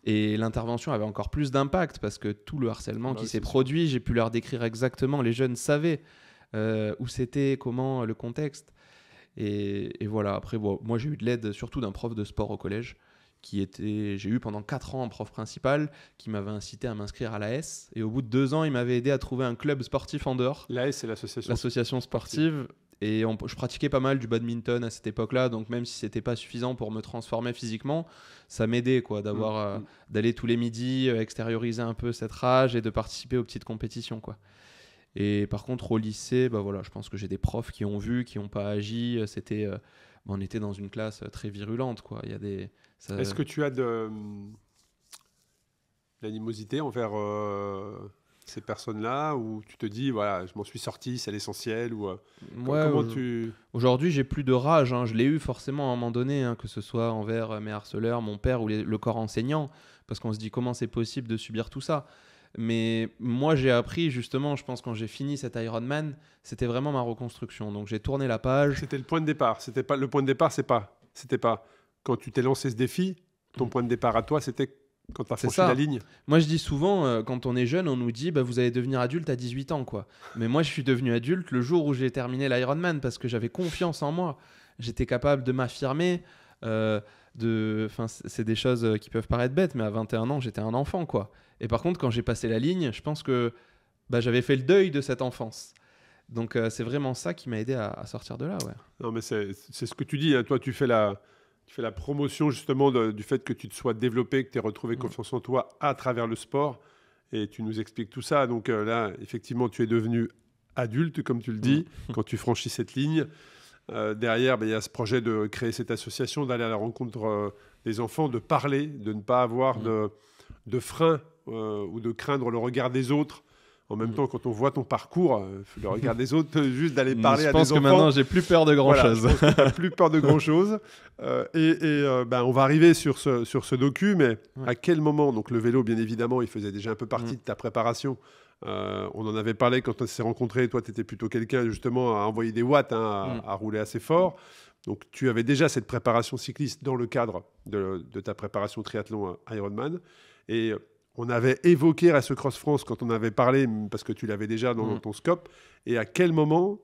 et l'intervention avait encore plus d'impact parce que tout le harcèlement qui s'est produit, j'ai pu leur décrire exactement. Les jeunes savaient où c'était, comment, le contexte. Et voilà, après, moi j'ai eu de l'aide surtout d'un prof de sport au collège. J'ai eu pendant 4 ans un prof principal qui m'avait incité à m'inscrire à l'AS. Et au bout de 2 ans, il m'avait aidé à trouver un club sportif en dehors. L'AS, c'est l'association sportive. Et je pratiquais pas mal du badminton à cette époque-là. Donc même si c'était pas suffisant pour me transformer physiquement, ça m'aidait d'aller tous les midis, extérioriser un peu cette rage et de participer aux petites compétitions, quoi. Et par contre, au lycée, je pense que j'ai des profs qui ont vu, qui n'ont pas agi. On était dans une classe très virulente, quoi. Est-ce que tu as de l'animosité envers ces personnes-là, ou tu te dis, voilà, je m'en suis sorti, c'est l'essentiel, ou Aujourd'hui, j'ai plus de rage, hein. Je l'ai eu forcément à un moment donné, hein, que ce soit envers mes harceleurs, mon père ou le corps enseignant, parce qu'on se dit comment c'est possible de subir tout ça. Mais moi, j'ai appris justement, je pense, quand j'ai fini cet Ironman, c'était vraiment ma reconstruction. Donc j'ai tourné la page. C'était le point de départ. Le point de départ, c'était pas quand tu t'es lancé ce défi. Ton point de départ à toi, c'était quand tu as franchi la ligne. Moi, je dis souvent, quand on est jeune, on nous dit vous allez devenir adulte à 18 ans, quoi. Mais moi, je suis devenu adulte le jour où j'ai terminé l'Ironman parce que j'avais confiance en moi. J'étais capable de m'affirmer. C'est des choses qui peuvent paraître bêtes, mais à 21 ans, j'étais un enfant, quoi. Et par contre, quand j'ai passé la ligne, je pense que j'avais fait le deuil de cette enfance. Donc, c'est vraiment ça qui m'a aidé à sortir de là, ouais. Non, mais c'est ce que tu dis, hein. Toi, tu fais la promotion justement du fait que tu te sois développé, que tu aies retrouvé confiance en toi à travers le sport. Et tu nous expliques tout ça. Donc là, effectivement, tu es devenu adulte, comme tu le dis, quand tu franchis cette ligne. Derrière, il y a ce projet de créer cette association, d'aller à la rencontre des enfants, de parler, de ne pas avoir de frein ou de craindre le regard des autres. En même temps, quand on voit ton parcours, le regard des autres, juste d'aller parler à des enfants. Je pense que maintenant, j'ai plus peur de grand-chose. Voilà, je pense que tu n'as plus peur de grand-chose. On va arriver sur ce docu, mais à quel moment, donc le vélo, bien évidemment, il faisait déjà un peu partie de ta préparation. On en avait parlé quand on s'est rencontrés. Toi, tu étais plutôt quelqu'un, justement, à envoyer des watts, à rouler assez fort. Donc, tu avais déjà cette préparation cycliste dans le cadre de ta préparation triathlon Ironman. Et on avait évoqué Race Cross France quand on avait parlé, parce que tu l'avais déjà dans ton scope. Et à quel moment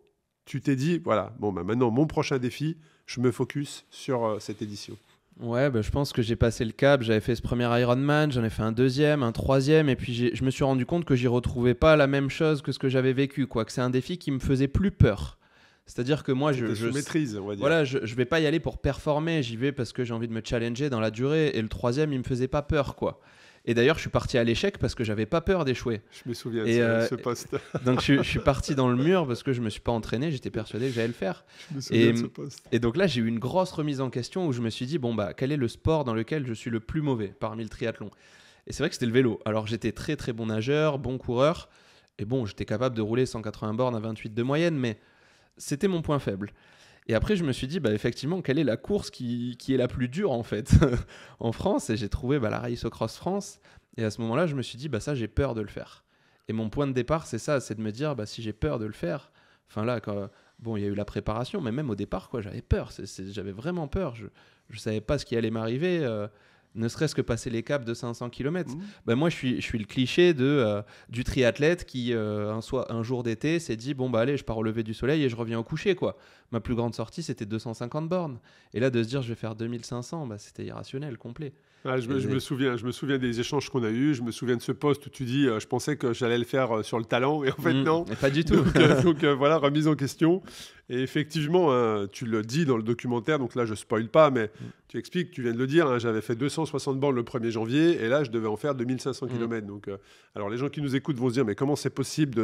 tu t'es dit, voilà, maintenant, mon prochain défi, je me focus sur cette édition? Ouais, je pense que j'ai passé le cap. J'avais fait ce premier Ironman, j'en ai fait un deuxième, un troisième, et puis je me suis rendu compte que j'y retrouvais pas la même chose que ce que j'avais vécu, quoi. Que c'est un défi qui me faisait plus peur. C'est-à-dire que moi, je maîtrise, on va dire. Voilà, je vais pas y aller pour performer. J'y vais parce que j'ai envie de me challenger dans la durée. Et le troisième, il me faisait pas peur, quoi. Et d'ailleurs, je suis parti à l'échec parce que j'avais pas peur d'échouer. Je me souviens de ce poste. Donc, je suis parti dans le mur parce que je me suis pas entraîné. J'étais persuadé que j'allais le faire. Je me souviens de ce poste. Et donc là, j'ai eu une grosse remise en question où je me suis dit, quel est le sport dans lequel je suis le plus mauvais parmi le triathlon? Et c'est vrai que c'était le vélo. Alors, j'étais très, très bon nageur, bon coureur. Et j'étais capable de rouler 180 bornes à 28 de moyenne, mais c'était mon point faible. Et après, je me suis dit, effectivement, quelle est la course qui est la plus dure, en fait, en France? Et j'ai trouvé la Race Cross France. Et à ce moment-là, je me suis dit, ça, j'ai peur de le faire. Et mon point de départ, c'est ça, c'est de me dire, si j'ai peur de le faire, il y a eu la préparation, mais même au départ, j'avais peur. J'avais vraiment peur. Je ne savais pas ce qui allait m'arriver. Ne serait-ce que passer les caps de 500 km. Moi, je suis le cliché du triathlète qui, un jour d'été, s'est dit, allez, je pars au lever du soleil et je reviens au coucher, quoi. Ma plus grande sortie, c'était 250 bornes. Et là, de se dire, je vais faire 2500, c'était irrationnel, complet. Je me souviens des échanges qu'on a eus. Je me souviens de ce post où tu dis je pensais que j'allais le faire sur le talent, et en fait non. Pas du tout. donc voilà, remise en question. Et effectivement, tu le dis dans le documentaire, donc là je spoil pas, mais tu expliques, tu viens de le dire, j'avais fait 260 bornes le 1er janvier et là je devais en faire 2500 km. Donc, alors les gens qui nous écoutent vont se dire mais comment c'est possible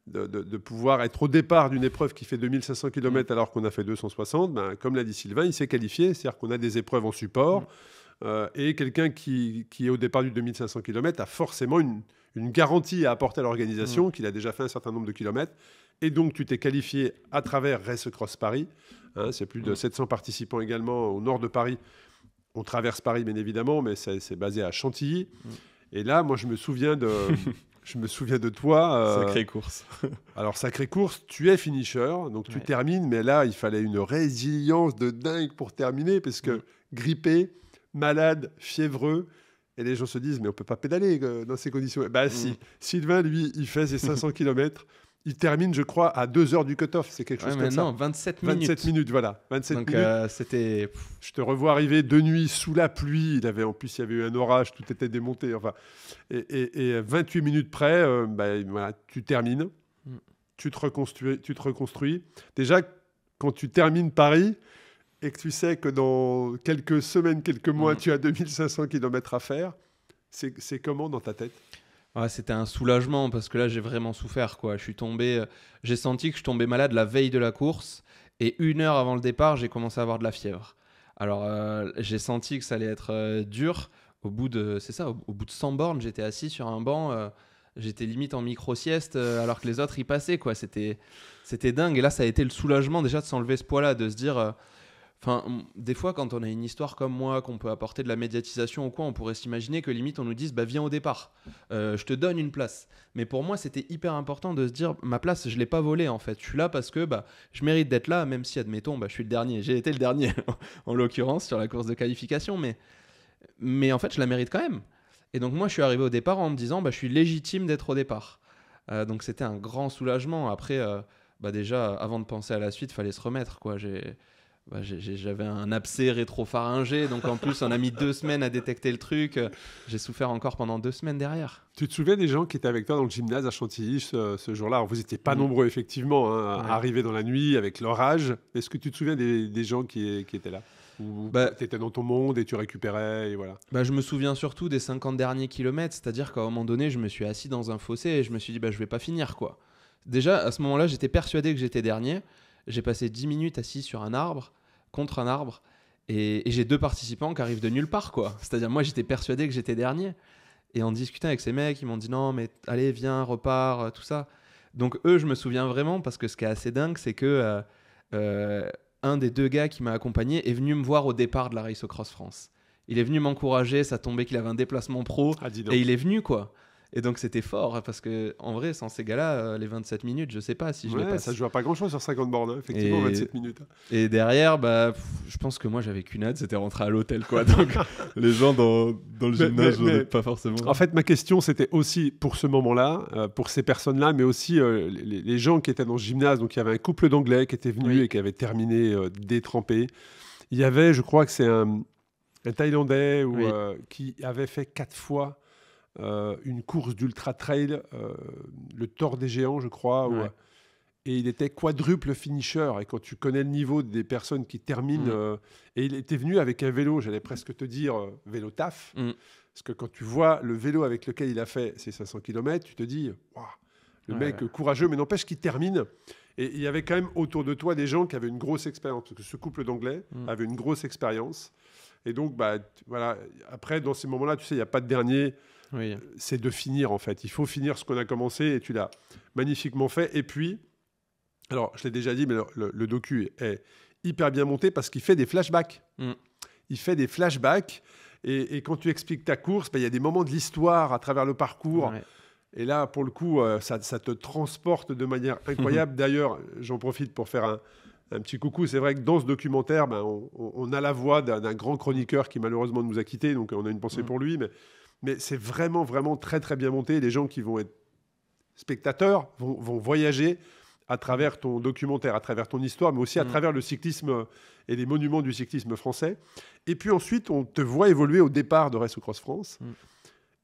de pouvoir être au départ d'une épreuve qui fait 2500 km alors qu'on a fait 260? Comme l'a dit Sylvain, il s'est qualifié, c'est-à-dire qu'on a des épreuves en support. Et quelqu'un qui est au départ du 2500 km a forcément une garantie à apporter à l'organisation, qu'il a déjà fait un certain nombre de kilomètres. Et donc, tu t'es qualifié à travers Race Cross Paris. C'est plus de 700 participants également au nord de Paris. On traverse Paris, bien évidemment, mais c'est basé à Chantilly. Et là, moi, je me souviens je me souviens de toi. Sacrée course. Alors, sacrée course, tu es finisher, donc tu termines, mais là, il fallait une résilience de dingue pour terminer, parce que grippé, malade, fiévreux, et les gens se disent, mais on ne peut pas pédaler dans ces conditions. Bah si, Sylvain, lui, il fait ses 500 km. Il termine, je crois, à 2 heures du cut-off. C'est quelque chose comme ça. Non, 27 minutes. 27 minutes, voilà. 27 Donc, minutes. c'était... Je te revois arriver de nuit sous la pluie. En plus, il y avait eu un orage, tout était démonté. Enfin, et 28 minutes près, voilà, tu termines. Tu te reconstruis. Déjà, quand tu termines Paris et que tu sais que dans quelques semaines, quelques mois, tu as 2500 km à faire, c'est comment dans ta tête ? C'était un soulagement parce que là j'ai vraiment souffert quoi. J'ai senti que je tombais malade la veille de la course et 1 heure avant le départ j'ai commencé à avoir de la fièvre. Alors j'ai senti que ça allait être dur. Au bout de 100 bornes j'étais assis sur un banc, j'étais limite en micro-sieste alors que les autres y passaient quoi. C'était dingue et là ça a été le soulagement déjà de s'enlever ce poids là, de se dire... des fois, quand on a une histoire comme moi, qu'on peut apporter de la médiatisation ou quoi, on pourrait s'imaginer que limite on nous dise viens au départ, je te donne une place. Mais pour moi, c'était hyper important de se dire ma place, je l'ai pas volée en fait. Je suis là parce que je mérite d'être là, même si admettons, je suis le dernier. J'ai été le dernier en l'occurrence sur la course de qualification, mais en fait, je la mérite quand même. Et donc moi, je suis arrivé au départ en me disant je suis légitime d'être au départ. Donc c'était un grand soulagement. Après, déjà, avant de penser à la suite, fallait se remettre quoi. J'avais un abcès rétropharyngé, donc en plus on a mis 2 semaines à détecter le truc. J'ai souffert encore pendant 2 semaines derrière. Tu te souviens des gens qui étaient avec toi dans le gymnase à Chantilly ce jour-là? Alors, vous n'étiez pas nombreux effectivement, arrivés dans la nuit avec l'orage. Est-ce que tu te souviens des gens qui étaient là? Ou tu étais dans ton monde et tu récupérais et voilà. Je me souviens surtout des 50 derniers kilomètres, c'est-à-dire qu'à un moment donné je me suis assis dans un fossé et je me suis dit je vais pas finir quoi. Déjà à ce moment-là j'étais persuadé que j'étais dernier. J'ai passé 10 minutes assis sur un arbre, contre un arbre, et j'ai 2 participants qui arrivent de nulle part, quoi. C'est-à-dire, moi, j'étais persuadé que j'étais dernier. Et en discutant avec ces mecs, ils m'ont dit non, mais allez, viens, repars, tout ça. Donc, eux, je me souviens vraiment, parce que ce qui est assez dingue, c'est que un des 2 gars qui m'a accompagné est venu me voir au départ de la Race Cross France. Il est venu m'encourager, ça tombait qu'il avait un déplacement pro, et il est venu, quoi. Et donc c'était fort parce que en vrai sans ces gars-là les 27 minutes je sais pas si je les passe. Ça joue à pas grand-chose sur 50 bornes effectivement 27 minutes. Et derrière je pense que moi j'avais qu'une hâte, c'était rentrer à l'hôtel quoi. Donc les gens dans le gymnase pas forcément. En fait ma question c'était aussi pour ce moment-là, pour ces personnes-là, mais aussi les gens qui étaient dans le gymnase. Donc il y avait un couple d'Anglais qui était venu et qui avait terminé détrempé. Il y avait, je crois que c'est un Thaïlandais qui avait fait 4 fois une course d'ultra trail, le Thor des Géants, je crois, et il était quadruple finisher. Et quand tu connais le niveau des personnes qui terminent, et il était venu avec un vélo, j'allais presque te dire vélo taf, parce que quand tu vois le vélo avec lequel il a fait ses 500 km, tu te dis, wow, le mec courageux, mais n'empêche qu'il termine. Et il y avait quand même autour de toi des gens qui avaient une grosse expérience, parce que ce couple d'Anglais avait une grosse expérience. Et donc, voilà. Après, dans ces moments-là, tu sais, il n'y a pas de dernier. Oui. C'est de finir en fait. Il faut finir ce qu'on a commencé et tu l'as magnifiquement fait. Et puis, alors je l'ai déjà dit, mais le docu est hyper bien monté parce qu'il fait des flashbacks. Il fait des flashbacks et quand tu expliques ta course, il y a des moments de l'histoire à travers le parcours. Ouais. Et là, pour le coup, ça te transporte de manière incroyable. D'ailleurs, j'en profite pour faire un petit coucou. C'est vrai que dans ce documentaire, on a la voix d'un grand chroniqueur qui malheureusement nous a quittés. Donc on a une pensée pour lui, mais c'est vraiment, vraiment très, très bien monté. Les gens qui vont être spectateurs vont voyager à travers ton documentaire, à travers ton histoire, mais aussi à travers le cyclisme et les monuments du cyclisme français. Et puis ensuite, on te voit évoluer au départ de Race Cross France.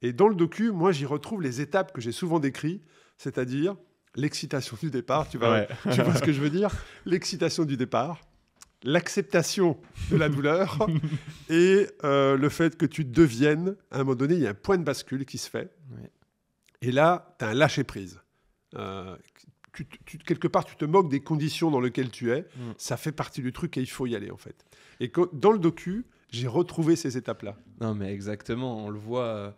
Et dans le docu, moi, j'y retrouve les étapes que j'ai souvent décrites, c'est-à-dire l'excitation du départ. Tu vois ce que je veux dire? L'excitation du départ, l'acceptation de la douleur et le fait que tu deviennes, à un moment donné, il y a un point de bascule qui se fait. Ouais. Et là, tu as un lâcher-prise. Quelque part, tu te moques des conditions dans lesquelles tu es. Ça fait partie du truc et il faut y aller, en fait. Et dans le docu, j'ai retrouvé ces étapes-là. Non, mais exactement. On le voit.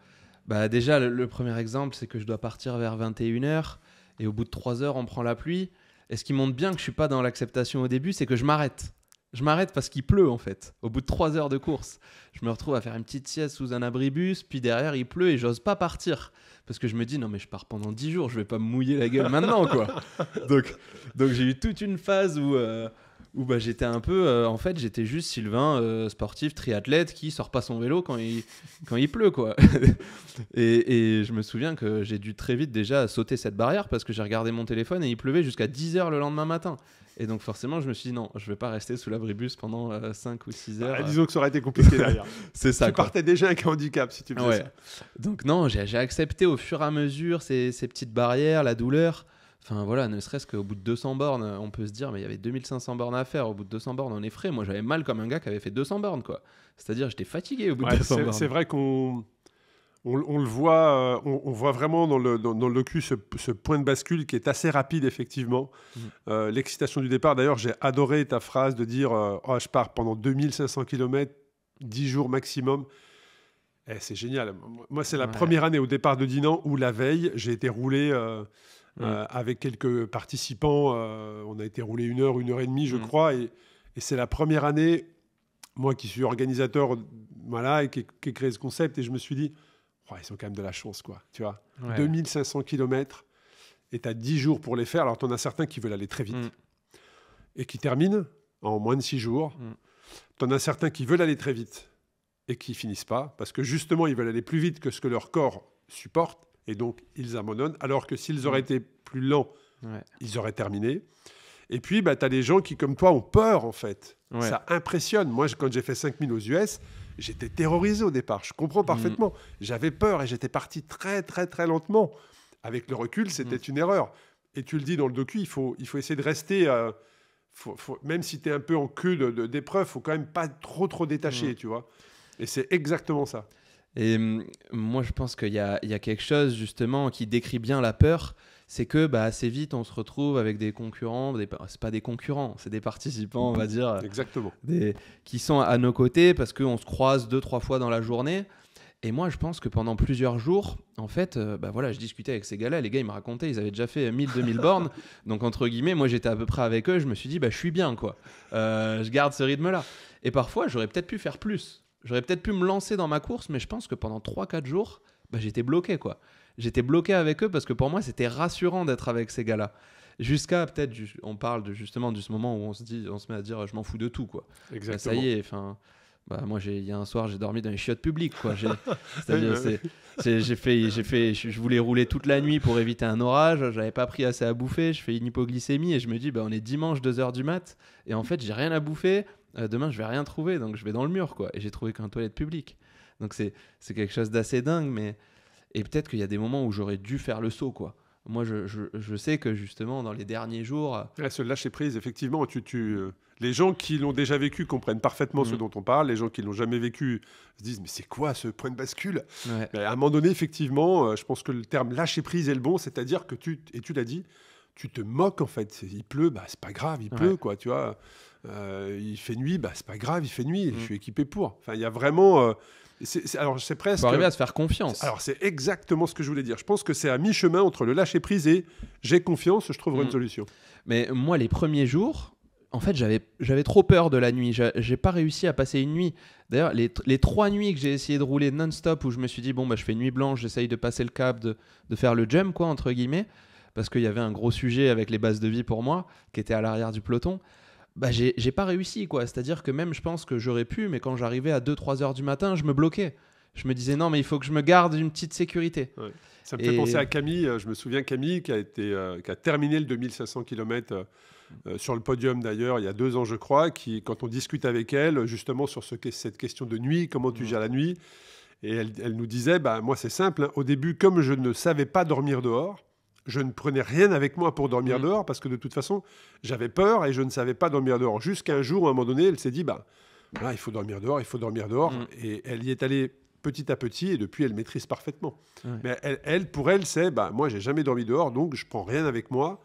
Déjà, le premier exemple, c'est que je dois partir vers 21h. Et au bout de 3 heures, on prend la pluie. Et ce qui montre bien que je ne suis pas dans l'acceptation au début, c'est que je m'arrête. Je m'arrête parce qu'il pleut en fait. Au bout de 3 heures de course, je me retrouve à faire une petite sieste sous un abribus, puis derrière il pleut et j'ose pas partir. Parce que je me dis, non mais je pars pendant 10 jours, je vais pas me mouiller la gueule maintenant quoi. Donc j'ai eu toute une phase où bah, j'étais un peu... en fait, j'étais juste Sylvain, sportif, triathlète, qui sort pas son vélo quand il pleut quoi. et je me souviens que j'ai dû très vite déjà sauter cette barrière parce que j'ai regardé mon téléphone et il pleuvait jusqu'à 10h le lendemain matin. Et donc forcément, je me suis dit non, je vais pas rester sous l'abribus pendant 5 ou 6 heures. Disons que ça aurait été compliqué derrière. C'est ça. Tu partais déjà avec un handicap si tu faisais ça. Donc non, j'ai accepté au fur et à mesure ces petites barrières, la douleur. Enfin voilà, ne serait-ce qu'au bout de 200 bornes, on peut se dire, mais il y avait 2500 bornes à faire. Au bout de 200 bornes, on est frais. Moi, j'avais mal comme un gars qui avait fait 200 bornes, quoi. C'est-à-dire, j'étais fatigué au bout de 200 bornes. C'est vrai qu'on le voit, on voit vraiment dans le docu ce point de bascule qui est assez rapide, effectivement. L'excitation du départ. D'ailleurs, j'ai adoré ta phrase de dire je pars pendant 2500 km, 10 jours maximum. C'est génial. Moi, c'est la première année au départ de Dinan où la veille, j'ai été roulé... avec quelques participants, on a été roulé 1 heure, 1 heure et demie, je crois, et c'est la première année, moi qui suis organisateur, voilà, et qui ai créé ce concept, et je me suis dit, ils ont quand même de la chance, quoi, tu vois. 2500 km, et tu as 10 jours pour les faire, alors tu en as certains qui veulent aller très vite, et qui terminent en moins de 6 jours, tu en as certains qui veulent aller très vite, et qui finissent pas, parce que justement, ils veulent aller plus vite que ce que leur corps supporte, et donc, ils abandonnent, alors que s'ils auraient été plus lents, ils auraient terminé. Et puis, tu as des gens qui, comme toi, ont peur, en fait. Ça impressionne. Moi, quand j'ai fait 5000 aux US, j'étais terrorisé au départ. Je comprends parfaitement. J'avais peur et j'étais parti très, très, très lentement. Avec le recul, c'était une erreur. Et tu le dis dans le docu, il faut essayer de rester... même si tu es un peu en queue d'épreuve, il ne faut quand même pas trop détacher, tu vois. Et c'est exactement ça. Et moi, je pense qu'il y a quelque chose, justement, qui décrit bien la peur. C'est que assez vite, on se retrouve avec des concurrents. C'est pas des concurrents, c'est des participants, on va dire. Exactement. Qui sont à nos côtés parce qu'on se croise 2-3 fois dans la journée. Et moi, je pense que pendant plusieurs jours, en fait, je discutais avec ces gars-là. Les gars, ils me racontaient, ils avaient déjà fait 1000-2000 bornes. Donc, entre guillemets, moi, j'étais à peu près avec eux. Je me suis dit, je suis bien, quoi. Je garde ce rythme-là. Et parfois, j'aurais peut-être pu faire plus. J'aurais peut-être pu me lancer dans ma course, mais je pense que pendant 3-4 jours, j'étais bloqué, quoi. J'étais bloqué avec eux parce que pour moi, c'était rassurant d'être avec ces gars-là. Jusqu'à peut-être, on parle justement de ce moment où on se met à dire, je m'en fous de tout, quoi. Exactement. Ça y est, moi, il y a un soir, j'ai dormi dans les chiottes publiques, quoi. C'est-à-dire, je voulais rouler toute la nuit pour éviter un orage. J'avais pas pris assez à bouffer. Je fais une hypoglycémie et je me dis, on est dimanche 2h du mat et en fait, j'ai rien à bouffer. Demain, je vais rien trouver, donc je vais dans le mur, quoi. Et j'ai trouvé qu'un toilette publique. Donc c'est quelque chose d'assez dingue, et peut-être qu'il y a des moments où j'aurais dû faire le saut, quoi. Moi, je sais que justement, dans les derniers jours... se lâcher prise, effectivement. Les gens qui l'ont déjà vécu comprennent parfaitement ce dont on parle. Les gens qui ne l'ont jamais vécu se disent « Mais c'est quoi ce point de bascule ?» À un moment donné, effectivement, je pense que le terme « lâcher prise » est le bon. C'est-à-dire que tu l'as dit, tu te moques, en fait. Il pleut, c'est pas grave, il pleut, quoi, tu vois. Il fait nuit, c'est pas grave, il fait nuit. Je suis équipé pour. Enfin, il y a vraiment... alors, c'est presque... Il faut arriver à se faire confiance. Alors, c'est exactement ce que je voulais dire. Je pense que c'est à mi-chemin entre le lâcher-prise et j'ai confiance, je trouverai une solution. Mais moi, les premiers jours, en fait, j'avais trop peur de la nuit. J'ai pas réussi à passer une nuit. D'ailleurs, les 3 nuits que j'ai essayé de rouler non-stop, où je me suis dit, je fais nuit blanche, j'essaye de passer le cap, de faire le jump, quoi, entre guillemets, parce qu'il y avait un gros sujet avec les bases de vie pour moi, qui était à l'arrière du peloton. J'ai pas réussi, quoi. C'est-à-dire que même, je pense que j'aurais pu, mais quand j'arrivais à 2-3 heures du matin, je me bloquais. Je me disais, non, mais il faut que je me garde une petite sécurité. Ouais. Ça me fait penser à Camille. Je me souviens, Camille, qui a terminé le 2500 km sur le podium, d'ailleurs, il y a 2 ans, je crois, quand on discute avec elle, justement, sur cette question de nuit, comment tu gères la nuit, et elle nous disait, moi, c'est simple. Hein, au début, comme je ne savais pas dormir dehors, je ne prenais rien avec moi pour dormir dehors parce que de toute façon, j'avais peur et je ne savais pas dormir dehors. Jusqu'à un jour, à un moment donné, elle s'est dit, il faut dormir dehors, il faut dormir dehors. Et elle y est allée petit à petit et depuis, elle maîtrise parfaitement. Mais pour elle, c'est, moi, j'ai jamais dormi dehors, donc je prends rien avec moi.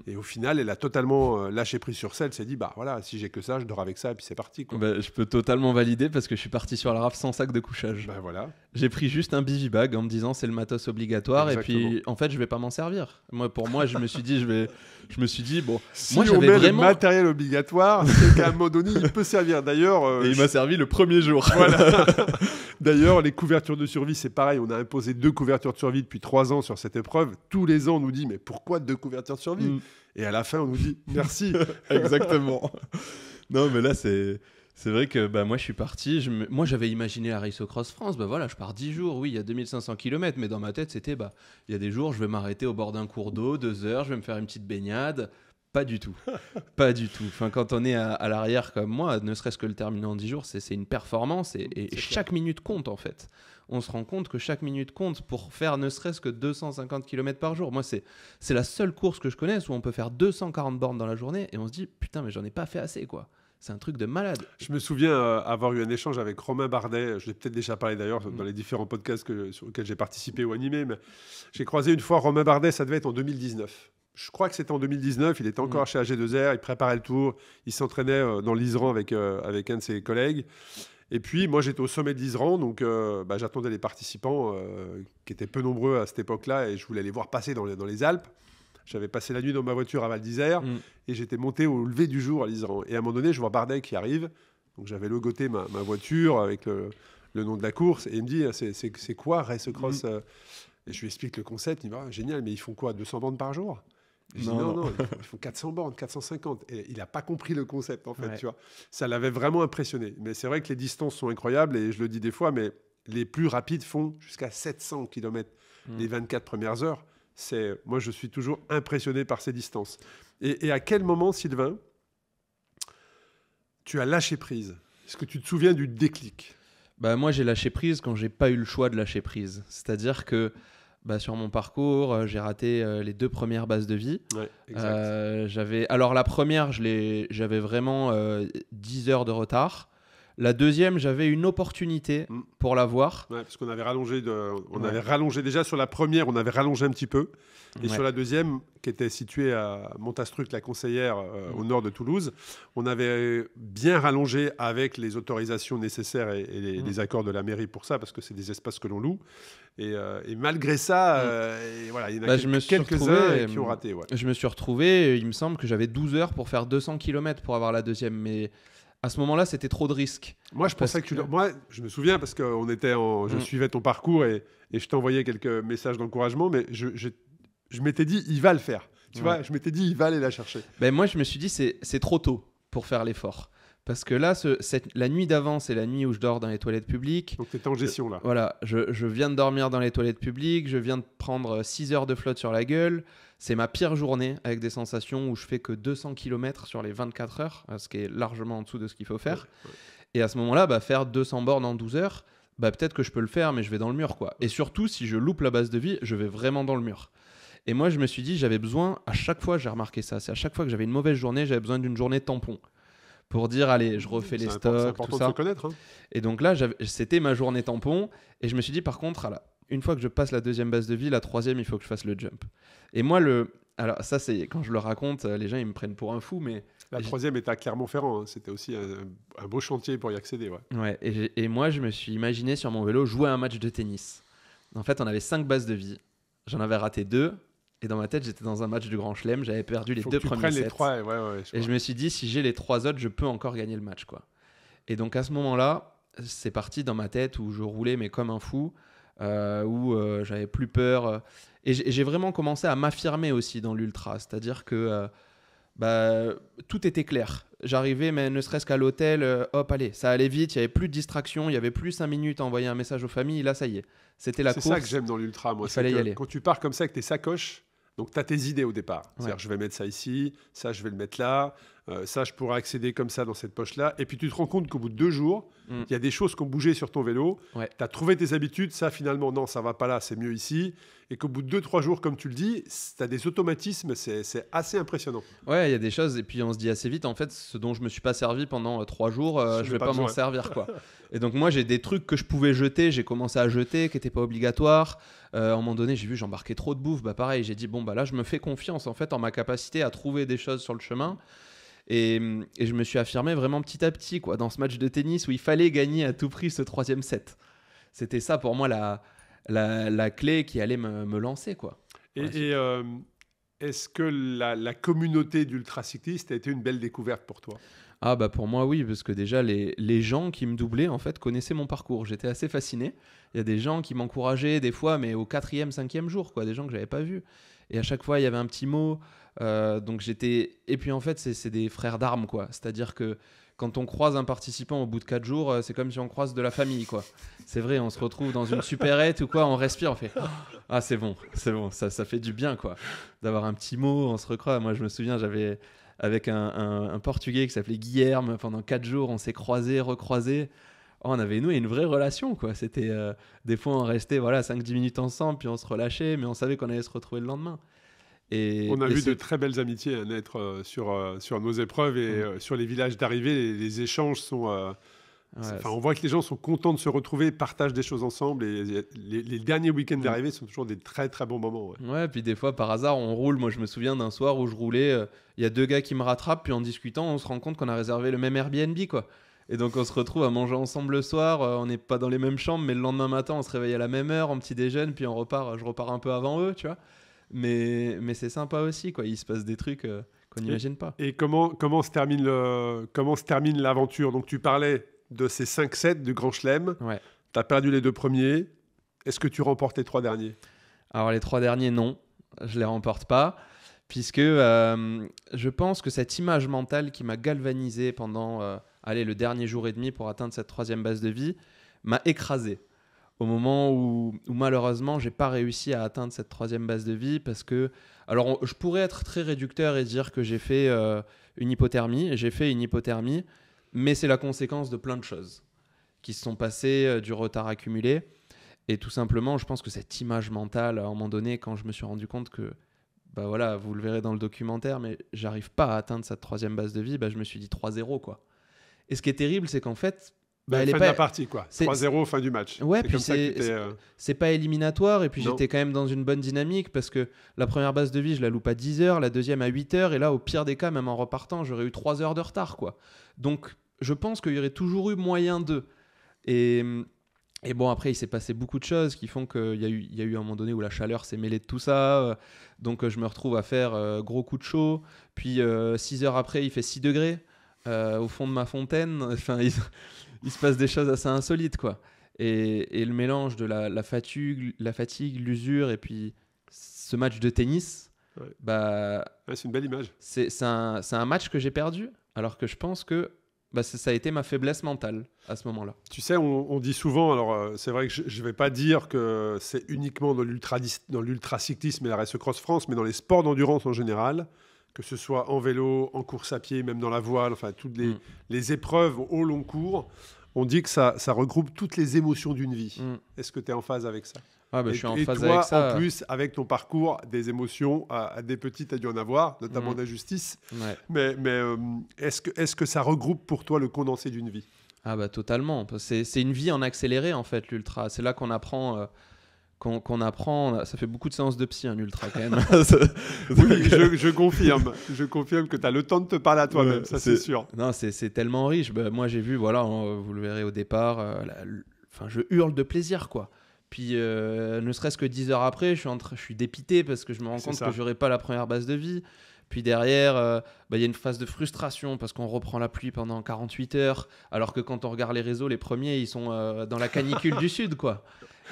Et au final, elle a totalement lâché prise sur ça. Elle s'est dit, voilà, si j'ai que ça, je dors avec ça et puis c'est parti, quoi. Je peux totalement valider parce que je suis parti sur la rafle sans sac de couchage. Voilà. J'ai pris juste un bivy bag en me disant c'est le matos obligatoire. Exactement. Et puis en fait je vais pas m'en servir. Pour moi je me suis dit bon, Si moi on j'avais met vraiment le matériel obligatoire, c'est qu'à un moment donné, il peut servir. D'ailleurs, et il m'a servi le premier jour. voilà. D'ailleurs, les couvertures de survie, c'est pareil. On a imposé 2 couvertures de survie depuis 3 ans sur cette épreuve. Tous les ans, on nous dit mais pourquoi 2 couvertures de survie Et à la fin, on nous dit merci. Exactement. Non, mais là, c'est vrai que moi, je suis parti. Moi, j'avais imaginé la Race Across France. Voilà, je pars 10 jours. Oui, il y a 2500 km. Mais dans ma tête, c'était il y a des jours, je vais m'arrêter au bord d'un cours d'eau, 2 heures, je vais me faire une petite baignade. Pas du tout. Pas du tout. Enfin, quand on est à l'arrière comme moi, ne serait-ce que le terminer en 10 jours, c'est une performance. Et chaque minute compte, en fait. On se rend compte que chaque minute compte pour faire ne serait-ce que 250 km par jour. Moi, c'est la seule course que je connaisse où on peut faire 240 bornes dans la journée et on se dit, putain, mais j'en ai pas fait assez, quoi. C'est un truc de malade. Je me souviens avoir eu un échange avec Romain Bardet. Je l'ai peut-être déjà parlé d'ailleurs dans les différents podcasts sur lesquels j'ai participé ou animé. Mais j'ai croisé une fois Romain Bardet, ça devait être en 2019. Je crois que c'était en 2019. Il était encore chez AG2R. Il préparait le tour. Il s'entraînait dans l'Iseran avec un de ses collègues. Et puis, moi, j'étais au sommet de l'Iseran. Donc, j'attendais les participants qui étaient peu nombreux à cette époque-là. Et je voulais les voir passer dans les Alpes. J'avais passé la nuit dans ma voiture à Val d'Isère et j'étais monté au lever du jour à l'Iseran. Et à un moment donné, je vois Bardet qui arrive. Donc j'avais logoté ma voiture avec le nom de la course. Et il me dit, c'est quoi Race Across Et je lui explique le concept. Il me dit, génial, mais ils font quoi 200 bornes par jour Je dis, non, ils font 400 bornes, 450. Et il n'a pas compris le concept, en fait. Tu vois. Ça l'avait vraiment impressionné. Mais c'est vrai que les distances sont incroyables. Et je le dis des fois, mais les plus rapides font jusqu'à 700 km les 24 premières heures. Moi, je suis toujours impressionné par ces distances. Et à quel moment, Sylvain, tu as lâché prise ? Est-ce que tu te souviens du déclic ? Moi, j'ai lâché prise quand j'ai pas eu le choix de lâcher prise. C'est-à-dire que sur mon parcours, j'ai raté les 2 premières bases de vie. Ouais, exact. Alors la première, j'avais vraiment 10 heures de retard. La deuxième, j'avais une opportunité pour la voir. Ouais, parce qu'on avait rallongé, avait rallongé déjà sur la première, on avait rallongé un petit peu. Et sur la deuxième, qui était située à Montastruc, la Conseillère, au nord de Toulouse, on avait bien rallongé avec les autorisations nécessaires et les accords de la mairie pour ça, parce que c'est des espaces que l'on loue. Et malgré ça, il y en a quelques-uns qui ont raté. Ouais. Je me suis retrouvé, il me semble que j'avais 12 heures pour faire 200 km pour avoir la deuxième. Mais à ce moment-là, c'était trop de risques. Moi, je pensais que moi, je me souviens parce que je suivais ton parcours et je t'envoyais quelques messages d'encouragement, mais je m'étais dit, il va le faire. Tu vois, je m'étais dit, il va aller la chercher. Moi, je me suis dit, c'est trop tôt pour faire l'effort. Parce que là, la nuit d'avant, c'est la nuit où je dors dans les toilettes publiques. Donc, tu étais en gestion, là. Voilà, je viens de dormir dans les toilettes publiques, je viens de prendre 6 heures de flotte sur la gueule. C'est ma pire journée avec des sensations où je fais que 200 km sur les 24 heures, ce qui est largement en dessous de ce qu'il faut faire. Ouais. Et à ce moment-là, faire 200 bornes en 12 heures, peut-être que je peux le faire, mais je vais dans le mur, quoi. Et surtout, si je loupe la base de vie, je vais vraiment dans le mur. Et moi, je me suis dit, j'avais besoin, à chaque fois, j'ai remarqué ça, c'est à chaque fois que j'avais une mauvaise journée, j'avais besoin d'une journée tampon. Pour dire, allez, je refais les stocks, tout ça. C'est important de se connaître. Hein. Et donc là, c'était ma journée tampon. Et je me suis dit, par contre, une fois que je passe la deuxième base de vie, la troisième, il faut que je fasse le jump. Et moi, alors ça, c'est quand je le raconte, les gens, ils me prennent pour un fou, mais... La troisième était à Clermont-Ferrand. Hein. C'était aussi un beau chantier pour y accéder. Ouais, et moi, je me suis imaginé sur mon vélo jouer à un match de tennis. En fait, on avait 5 bases de vie. J'en avais raté 2. Et dans ma tête, j'étais dans un match du Grand Chelem. J'avais perdu les 2 premiers sets. Les 3, et je me suis dit, si j'ai les 3 autres, je peux encore gagner le match, quoi. Et donc, à ce moment-là, c'est parti dans ma tête où je roulais, mais comme un fou, où j'avais plus peur. Et j'ai vraiment commencé à m'affirmer aussi dans l'ultra. C'est-à-dire que tout était clair. J'arrivais, mais ne serait-ce qu'à l'hôtel, hop, allez, ça allait vite, il n'y avait plus de distraction, il n'y avait plus 5 minutes à envoyer un message aux familles. Là, ça y est, c'était la course. C'est ça que j'aime dans l'ultra, moi. Il fallait y aller. Quand tu pars comme ça avec tes sacoches, donc tu as tes idées au départ. C'est-à-dire, je vais mettre ça ici, ça, je vais le mettre là, ça, je pourrais accéder comme ça dans cette poche-là. Et puis, tu te rends compte qu'au bout de 2 jours, il y a des choses qui ont bougé sur ton vélo. Ouais. Tu as trouvé tes habitudes. Ça, finalement, non, ça ne va pas là, c'est mieux ici. Et qu'au bout de 2-3 jours, comme tu le dis, tu as des automatismes. C'est assez impressionnant. Ouais, il y a des choses. Et puis, on se dit assez vite, en fait, ce dont je ne me suis pas servi pendant 3 jours, je ne vais pas m'en servir, quoi. Et donc, moi, j'ai des trucs que je pouvais jeter. J'ai commencé à jeter, qui n'étaient pas obligatoires. À un moment donné, j'ai vu, j'embarquais trop de bouffe. Pareil, j'ai dit, là, je me fais confiance, en fait, en ma capacité à trouver des choses sur le chemin. Et je me suis affirmé vraiment petit à petit, quoi, dans ce match de tennis où il fallait gagner à tout prix ce 3e set. C'était ça pour moi la clé qui allait me lancer, quoi. Est-ce que la communauté d'ultracyclistes a été une belle découverte pour toi? Ah bah pour moi oui, parce que déjà les gens qui me doublaient en fait connaissaient mon parcours. J'étais assez fasciné. Il y a des gens qui m'encourageaient des fois, mais au 4e, 5e jour, quoi, des gens que j'avais pas vus. Et à chaque fois il y avait un petit mot. Donc j'étais. Et puis en fait c'est des frères d'armes, quoi. C'est-à-dire que quand on croise un participant au bout de 4 jours, c'est comme si on croise de la famille, quoi. C'est vrai, on se retrouve dans une supérette ou quoi, on respire, on fait ah c'est bon, ça fait du bien, quoi, d'avoir un petit mot, on se recroise. Moi je me souviens, j'avais avec un Portugais qui s'appelait Guilherme, pendant 4 jours, on s'est croisés, recroisés. Oh, on avait noué une vraie relation, quoi. C'était des fois on restait 5-10 minutes ensemble, puis on se relâchait, mais on savait qu'on allait se retrouver le lendemain. On a vu de très belles amitiés naître sur nos épreuves et sur les villages d'arrivée. Les échanges sont... on voit que les gens sont contents de se retrouver, partagent des choses ensemble. Et les derniers week-ends d'arrivée sont toujours des très très bons moments. Ouais, puis des fois par hasard on roule. Moi je me souviens d'un soir où je roulais. Il y a 2 gars qui me rattrapent, puis en discutant on se rend compte qu'on a réservé le même Airbnb, quoi. Et donc on se retrouve à manger ensemble le soir. On n'est pas dans les mêmes chambres, mais le lendemain matin on se réveille à la même heure en petit déjeuner, puis je repars un peu avant eux, tu vois. Mais c'est sympa aussi, quoi. Il se passe des trucs qu'on n'imagine pas. Et comment se termine l'aventure? Donc tu parlais de ces 5-7 du Grand Chelem. Ouais. Tu as perdu les 2 premiers. Est-ce que tu remportes les 3 derniers? Alors les 3 derniers, non. Je les remporte pas. Puisque je pense que cette image mentale qui m'a galvanisé pendant le dernier jour et demi pour atteindre cette 3e base de vie m'a écrasé. Au moment où malheureusement, j'ai pas réussi à atteindre cette 3e base de vie parce que... Alors, je pourrais être très réducteur et dire que j'ai fait une hypothermie. J'ai fait une hypothermie, mais c'est la conséquence de plein de choses qui se sont passées, du retard accumulé. Et tout simplement, je pense que cette image mentale, à un moment donné, quand je me suis rendu compte que, vous le verrez dans le documentaire, mais j'arrive pas à atteindre cette 3e base de vie, je me suis dit 3-0, quoi. Et ce qui est terrible, c'est qu'en fait... fin de la partie, quoi. 3-0, fin du match. Ouais, puis c'est pas éliminatoire. Et puis j'étais quand même dans une bonne dynamique parce que la première base de vie, je la loupe à 10 heures, la deuxième à 8 heures. Et là, au pire des cas, même en repartant, j'aurais eu 3 heures de retard, quoi. Donc, je pense qu'il y aurait toujours eu moyen d'eux. Et bon, après, il s'est passé beaucoup de choses qui font qu'il y a eu un moment donné où la chaleur s'est mêlée de tout ça. Donc, je me retrouve à faire gros coup de chaud. Puis, 6 heures après, il fait 6 degrés au fond de ma fontaine. Enfin, il se passe des choses assez insolites, quoi. Et le mélange de la fatigue, l'usure et puis ce match de tennis, c'est une belle image. C'est un match que j'ai perdu, alors que je pense que ça a été ma faiblesse mentale à ce moment-là. Tu sais, on dit souvent, alors c'est vrai que je ne vais pas dire que c'est uniquement dans l'ultracyclisme et la Race Cross France, mais dans les sports d'endurance en général, que ce soit en vélo, en course à pied, même dans la voile, enfin toutes les épreuves au long cours, on dit que ça regroupe toutes les émotions d'une vie. Est-ce que tu es en phase avec ça? Je suis en phase toi, avec ça. En plus, avec ton parcours, des émotions, à des petites, tu as dû en avoir, notamment d'injustice. Ouais. Mais est-ce que ça regroupe pour toi le condensé d'une vie? Totalement. C'est une vie en accéléré, en fait, l'ultra. C'est là qu'on apprend... Qu'on apprend, ça fait beaucoup de séances de psy, un ultra quand même. Oui, je confirme que tu as le temps de te parler à toi-même, ça c'est sûr. Non, c'est tellement riche. Moi j'ai vu, vous le verrez au départ, je hurle de plaisir, quoi. Puis ne serait-ce que 10 heures après, je suis dépité parce que je me rends compte que j'aurai pas la première base de vie. Puis derrière, y a une phase de frustration parce qu'on reprend la pluie pendant 48 heures, alors que quand on regarde les réseaux, les premiers, ils sont dans la canicule du Sud, quoi.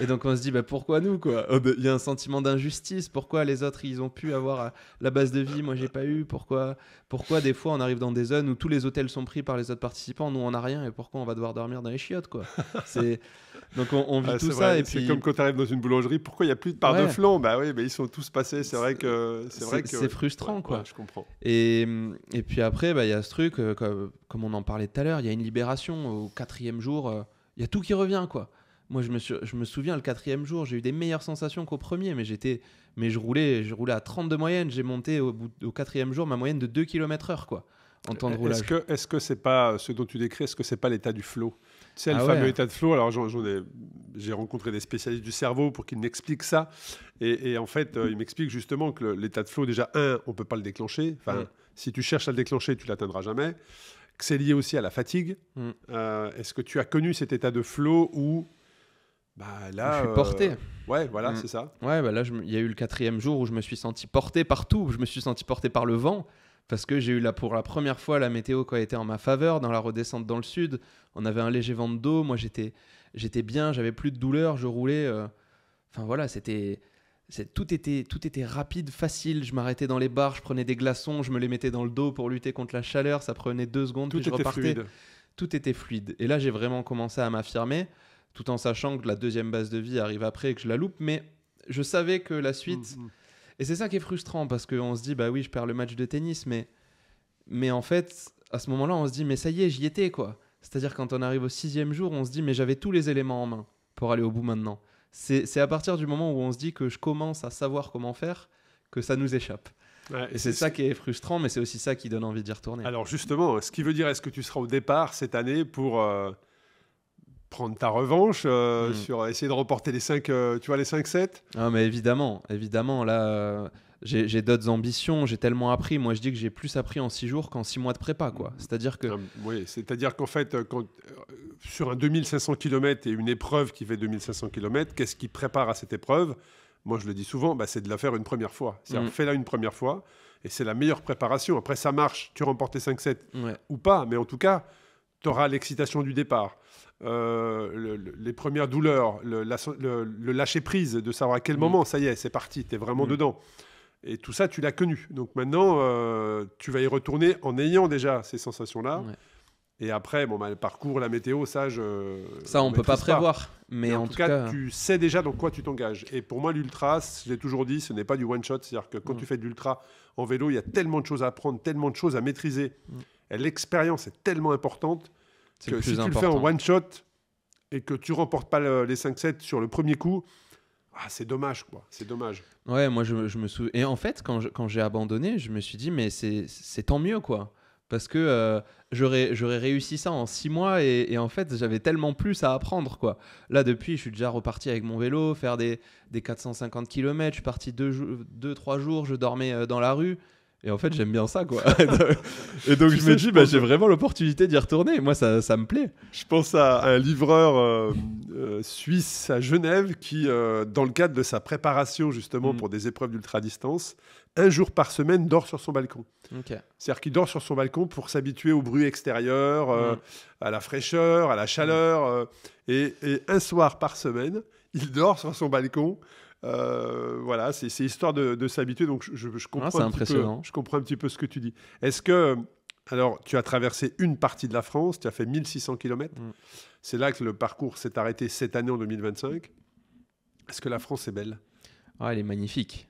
Et donc on se dit pourquoi nous, quoi? Il y a un sentiment d'injustice. Pourquoi les autres ils ont pu avoir la base de vie, moi j'ai pas eu? Pourquoi des fois on arrive dans des zones où tous les hôtels sont pris par les autres participants, nous on n'a rien, et pourquoi on va devoir dormir dans les chiottes, quoi? Donc on vit tout ça. Et puis c'est comme quand tu arrives dans une boulangerie, pourquoi il n'y a plus de part de flan? Oui, mais ils sont tous passés. C'est vrai que c'est frustrant, quoi. Je comprends. Et puis après y a ce truc, comme on en parlait tout à l'heure, il y a une libération au 4e jour. Il y a tout qui revient, quoi. Moi, je me souviens, le 4e jour, j'ai eu des meilleures sensations qu'au premier, mais je roulais à 30 de moyenne. J'ai monté au 4e jour ma moyenne de 2 km/h, quoi, en temps de roulage. Est-ce que c'est pas ce dont tu décris, est-ce que c'est pas l'état du flow? Tu sais, le fameux état de flow. Alors, j'ai rencontré des spécialistes du cerveau pour qu'ils m'expliquent ça. Et en fait, ils m'expliquent justement que l'état de flow, déjà, on peut pas le déclencher. Si tu cherches à le déclencher, tu l'atteindras jamais. Que c'est lié aussi à la fatigue. Est-ce que tu as connu cet état de flow où Bah Je là, suis porté. ouais, voilà, Mm. c'est ça. Ouais, bah là, il y a eu le 4e jour où je me suis senti porté partout. Je me suis senti porté par le vent parce que j'ai eu pour la première fois la météo qui a été en ma faveur dans la redescente dans le sud. On avait un léger vent de dos. Moi, j'étais bien, j'avais plus de douleur, je roulais. Enfin voilà, tout était rapide, facile. Je m'arrêtais dans les bars, je prenais des glaçons, je me les mettais dans le dos pour lutter contre la chaleur. Ça prenait 2 secondes, Tout puis je était repartais. fluide. Tout était fluide. Et là, j'ai vraiment commencé à m'affirmer, tout en sachant que la deuxième base de vie arrive après et que je la loupe. Mais je savais que la suite... Mm. Et c'est ça qui est frustrant, parce qu'on se dit, bah oui, je perds le match de tennis, mais en fait, à ce moment-là, on se dit, mais ça y est, j'y étais, quoi. C'est-à-dire, quand on arrive au 6e jour, on se dit, mais j'avais tous les éléments en main pour aller au bout maintenant. C'est à partir du moment où on se dit que je commence à savoir comment faire que ça nous échappe. Ouais, Et c'est ça qui est frustrant, mais c'est aussi ça qui donne envie d'y retourner. Alors justement, ce qui veut dire, est-ce que tu seras au départ cette année pour prendre ta revanche sur essayer de remporter les 5, tu vois, les 5-7? Ah, mais évidemment, là, j'ai d'autres ambitions, j'ai tellement appris. Moi, je dis que j'ai plus appris en 6 jours qu'en 6 mois de prépa, quoi. C'est-à-dire que... Oui, c'est-à-dire qu'en fait, sur un 2500 km et une épreuve qui fait 2500 km, qu'est-ce qui prépare à cette épreuve? Moi, je le dis souvent, c'est de la faire une première fois. C'est-à-dire, fais-la une première fois, et c'est la meilleure préparation. Après, ça marche, tu remportes tes 5-7 ou pas, mais en tout cas, tu auras l'excitation du départ, les premières douleurs, le lâcher-prise, de savoir à quel moment, ça y est, c'est parti, tu es vraiment dedans. Et tout ça, tu l'as connu. Donc maintenant, tu vas y retourner en ayant déjà ces sensations-là. Ouais. Et après, le parcours, la météo, ça, on ne peut pas prévoir. Mais en tout cas, tu sais déjà dans quoi tu t'engages. Et pour moi, l'ultra, je l'ai toujours dit, ce n'est pas du one-shot. C'est-à-dire que quand tu fais de l'ultra en vélo, il y a tellement de choses à apprendre, tellement de choses à maîtriser. Et l'expérience est tellement importante que si tu le fais en one-shot et que tu ne remportes pas les 5-7 sur le premier coup, c'est dommage, quoi. C'est dommage. Ouais, moi, je me souviens. Et en fait, quand j'ai abandonné, je me suis dit, mais c'est tant mieux, quoi. Parce que j'aurais réussi ça en 6 mois et en fait, j'avais tellement plus à apprendre, quoi. Là, depuis, je suis déjà reparti avec mon vélo, faire des 450 km. Je suis parti 2-3 jours, je dormais dans la rue. Et en fait, j'aime bien ça, quoi. Et donc, je me dis, j'ai vraiment l'opportunité d'y retourner. Moi, ça me plaît. Je pense à un livreur suisse à Genève qui, dans le cadre de sa préparation, justement, pour des épreuves d'ultra-distance, 1 jour par semaine, dort sur son balcon. Okay. C'est-à-dire qu'il dort sur son balcon pour s'habituer au bruit extérieur, à la fraîcheur, à la chaleur. Et 1 soir par semaine, il dort sur son balcon. Voilà, c'est histoire de s'habituer. Donc, je comprends je comprends un petit peu ce que tu dis. Est-ce que... Alors, tu as traversé une partie de la France, tu as fait 1600 km. C'est là que le parcours s'est arrêté cette année en 2025. Est-ce que la France est belle? Elle est magnifique.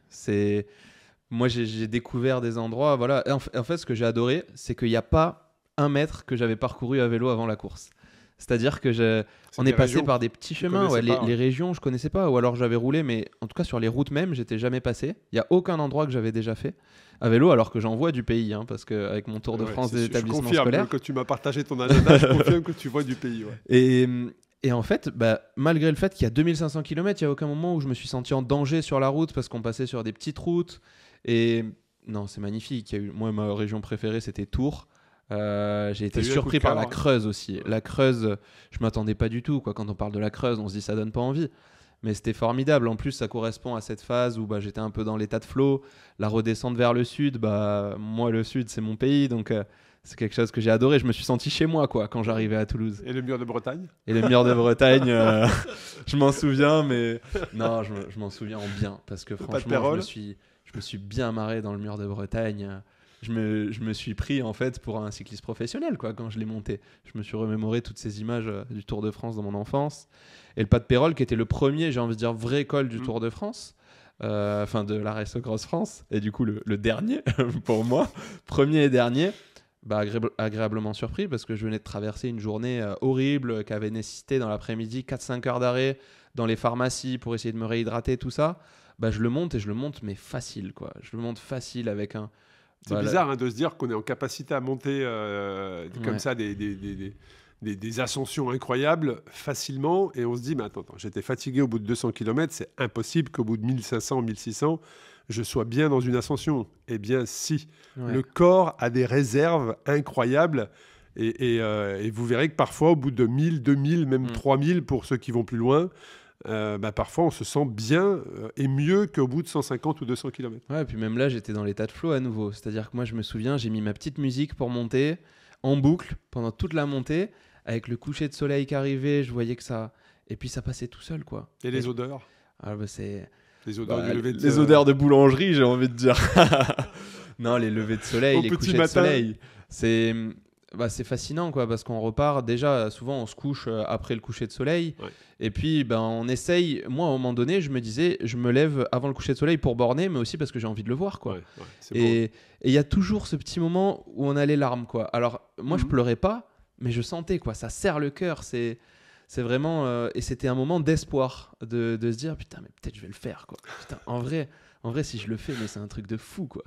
Moi, j'ai découvert des endroits. Voilà. En fait, ce que j'ai adoré, c'est qu'il n'y a pas 1 mètre que j'avais parcouru à vélo avant la course. C'est-à-dire que on est passé par des petits chemins. Les régions, je ne connaissais pas. Ou alors j'avais roulé, mais en tout cas sur les routes même, je n'étais jamais passé. Il n'y a aucun endroit que j'avais déjà fait à vélo, alors que j'en vois du pays. Parce qu'avec mon tour de France des établissements scolaires... Je confirme que tu m'as partagé ton agenda, je confirme que tu vois du pays. Ouais. Et en fait, malgré le fait qu'il y a 2500 km, il n'y a aucun moment où je me suis senti en danger sur la route parce qu'on passait sur des petites routes. Et non, c'est magnifique. Moi, ma région préférée, c'était Tours. J'ai été surpris par la Creuse aussi. La Creuse, je m'attendais pas du tout, quoi. Quand on parle de la Creuse, on se dit ça donne pas envie. Mais c'était formidable. En plus, ça correspond à cette phase où j'étais un peu dans l'état de flow. La redescente vers le sud, moi, le sud, c'est mon pays. Donc, c'est quelque chose que j'ai adoré. Je me suis senti chez moi, quoi, quand j'arrivais à Toulouse. Et le mur de Bretagne? Et le mur de Bretagne, je m'en souviens, mais non, je m'en souviens en bien. Parce que franchement, je me suis bien marré dans le mur de Bretagne. Je me suis pris en fait pour un cycliste professionnel, quoi, quand je l'ai monté. Je me suis remémoré toutes ces images du Tour de France dans mon enfance. Et le Pas de Pérol, qui était le premier, j'ai envie de dire, vrai col du Tour de France, de la Race Cross France, et du coup le dernier pour moi, premier et dernier, agréablement surpris parce que je venais de traverser une journée horrible qui avait nécessité dans l'après-midi 4-5 heures d'arrêt dans les pharmacies pour essayer de me réhydrater, tout ça. Je le monte mais facile, quoi. Je le monte facile avec un... C'est bizarre de se dire qu'on est en capacité à monter comme ça des ascensions incroyables facilement, et on se dit, mais attends, j'étais fatigué au bout de 200 km, c'est impossible qu'au bout de 1500, 1600, je sois bien dans une ascension. Eh bien, si. Ouais. Le corps a des réserves incroyables, et vous verrez que parfois, au bout de 1000, 2000, même 3000, pour ceux qui vont plus loin, parfois on se sent bien et mieux qu'au bout de 150 ou 200 km. Ouais, et puis même là, j'étais dans l'état de flow à nouveau. C'est-à-dire que moi, je me souviens, j'ai mis ma petite musique pour monter en boucle pendant toute la montée. Avec le coucher de soleil qui arrivait, je voyais que ça... Et puis ça passait tout seul, quoi. Et les odeurs c'est... Les odeurs du lever de les odeurs de boulangerie, j'ai envie de dire. Non, les levées de soleil, les couchers de soleil. C'est fascinant, quoi, parce qu'on repart. Déjà, souvent, on se couche après le coucher de soleil. Ouais. Et puis, on essaye. Moi, à un moment donné, je me disais, je me lève avant le coucher de soleil pour borner, mais aussi parce que j'ai envie de le voir, quoi. Ouais, c'est Et il y a toujours ce petit moment où on a les larmes, quoi. Alors, moi, je pleurais pas, mais je sentais, quoi. Ça serre le cœur. C'est vraiment... et c'était un moment d'espoir, de se dire, putain, mais peut-être je vais le faire, quoi. Putain, en vrai, si je le fais, mais c'est un truc de fou, quoi.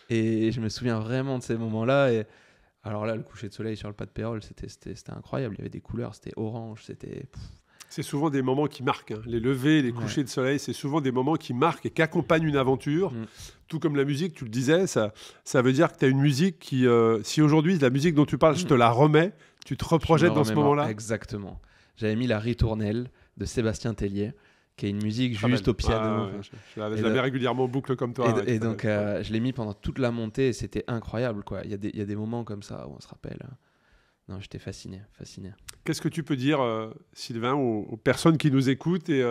Et je me souviens vraiment de ces moments-là. Et alors là, le coucher de soleil sur le pas de Pérol, c'était incroyable. Il y avait des couleurs, c'était orange, c'était... C'est souvent des moments qui marquent. Hein. Les levées, les couchers de soleil, c'est souvent des moments qui marquent et qui accompagnent une aventure. Tout comme la musique, tu le disais, ça veut dire que tu as une musique qui... si aujourd'hui, la musique dont tu parles, je te la remets, tu te reprojettes dans ce moment-là. Exactement. J'avais mis la ritournelle de Sébastien Tellier, qui est une musique juste au piano. Je la mets régulièrement en boucle comme toi. Et donc, je l'ai mis pendant toute la montée et c'était incroyable, quoi. Il y a des moments comme ça où on se rappelle. Non, j'étais fasciné. Qu'est-ce que tu peux dire, Sylvain, aux personnes qui nous écoutent et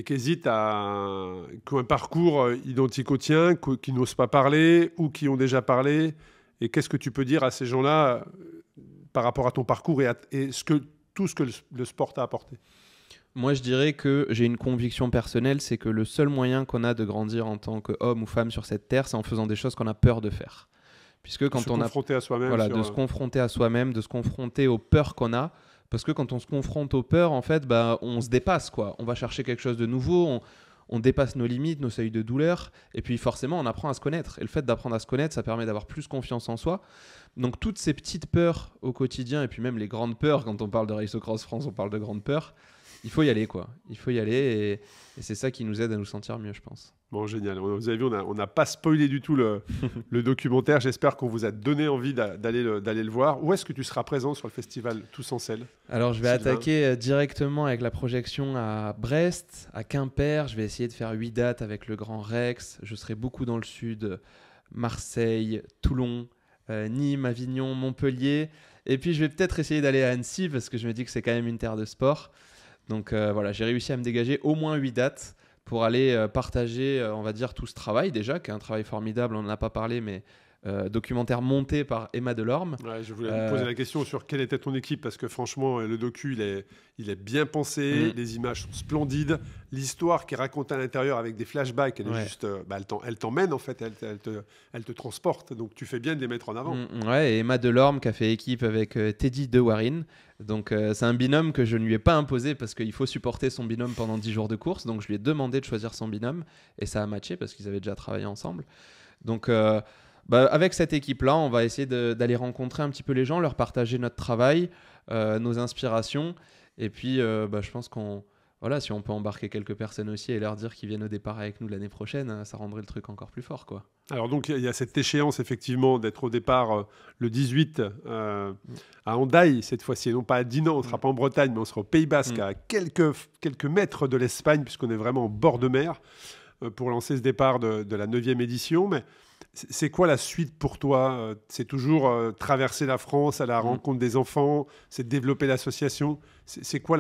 qui hésitent qui ont un parcours identique au tien, qui n'osent pas parler ou qui ont déjà parlé? Et qu'est-ce que tu peux dire à ces gens-là par rapport à ton parcours et tout ce que le sport t'a apporté? Moi, je dirais que j'ai une conviction personnelle, c'est que le seul moyen qu'on a de grandir en tant qu'homme ou femme sur cette terre, c'est en faisant des choses qu'on a peur de faire. Puisque quand on confronter à soi-même. Voilà, de se confronter à soi-même, de se confronter aux peurs qu'on a. Parce que quand on se confronte aux peurs, en fait, on se dépasse, quoi. On va chercher quelque chose de nouveau, on dépasse nos limites, nos seuils de douleur. Et puis forcément, on apprend à se connaître. Et le fait d'apprendre à se connaître, ça permet d'avoir plus confiance en soi. Donc toutes ces petites peurs au quotidien, et puis même les grandes peurs, quand on parle de Race Across France, on parle de grandes peurs. Il faut y aller, quoi. Il faut y aller et c'est ça qui nous aide à nous sentir mieux, je pense. Bon, génial. Vous avez vu, on n'a pas spoilé du tout le documentaire. J'espère qu'on vous a donné envie d'aller le voir. Où est-ce que tu seras présent sur le festival Tous en Selle? Alors, je vais attaquer directement avec la projection à Brest, à Quimper. Je vais essayer de faire 8 dates avec le Grand Rex. Je serai beaucoup dans le sud, Marseille, Toulon, Nîmes, Avignon, Montpellier. Et puis, je vais peut-être essayer d'aller à Annecy parce que je me dis que c'est quand même une terre de sport. Donc voilà, j'ai réussi à me dégager au moins 8 dates pour aller partager, on va dire, tout ce travail déjà, qui est un travail formidable, on n'en a pas parlé, mais documentaire monté par Emma Delorme. Ouais, je voulais vous poser la question sur quelle était ton équipe, parce que franchement, le docu, il est bien pensé, les images sont splendides, l'histoire qui est racontée à l'intérieur avec des flashbacks, elle est juste, elle t'emmène en fait, elle te transporte, donc tu fais bien de les mettre en avant. Ouais, et Emma Delorme qui a fait équipe avec Teddy De Warine. Donc c'est un binôme que je ne lui ai pas imposé parce qu'il faut supporter son binôme pendant 10 jours de course, donc je lui ai demandé de choisir son binôme et ça a matché parce qu'ils avaient déjà travaillé ensemble. Donc avec cette équipe-là, on va essayer d'aller rencontrer un petit peu les gens, leur partager notre travail, nos inspirations. Et puis, je pense si on peut embarquer quelques personnes aussi et leur dire qu'ils viennent au départ avec nous l'année prochaine, ça rendrait le truc encore plus fort, quoi. Alors donc, il y a cette échéance, effectivement, d'être au départ le 18 à Hendaye, cette fois-ci, et non pas à Dinan. On ne sera pas en Bretagne, mais on sera au Pays Basque, à quelques mètres de l'Espagne, puisqu'on est vraiment au bord de mer, pour lancer ce départ de la 9e édition. Mais c'est quoi la suite pour toi? C'est toujours traverser la France à la rencontre des enfants, c'est développer l'association. C'est quoi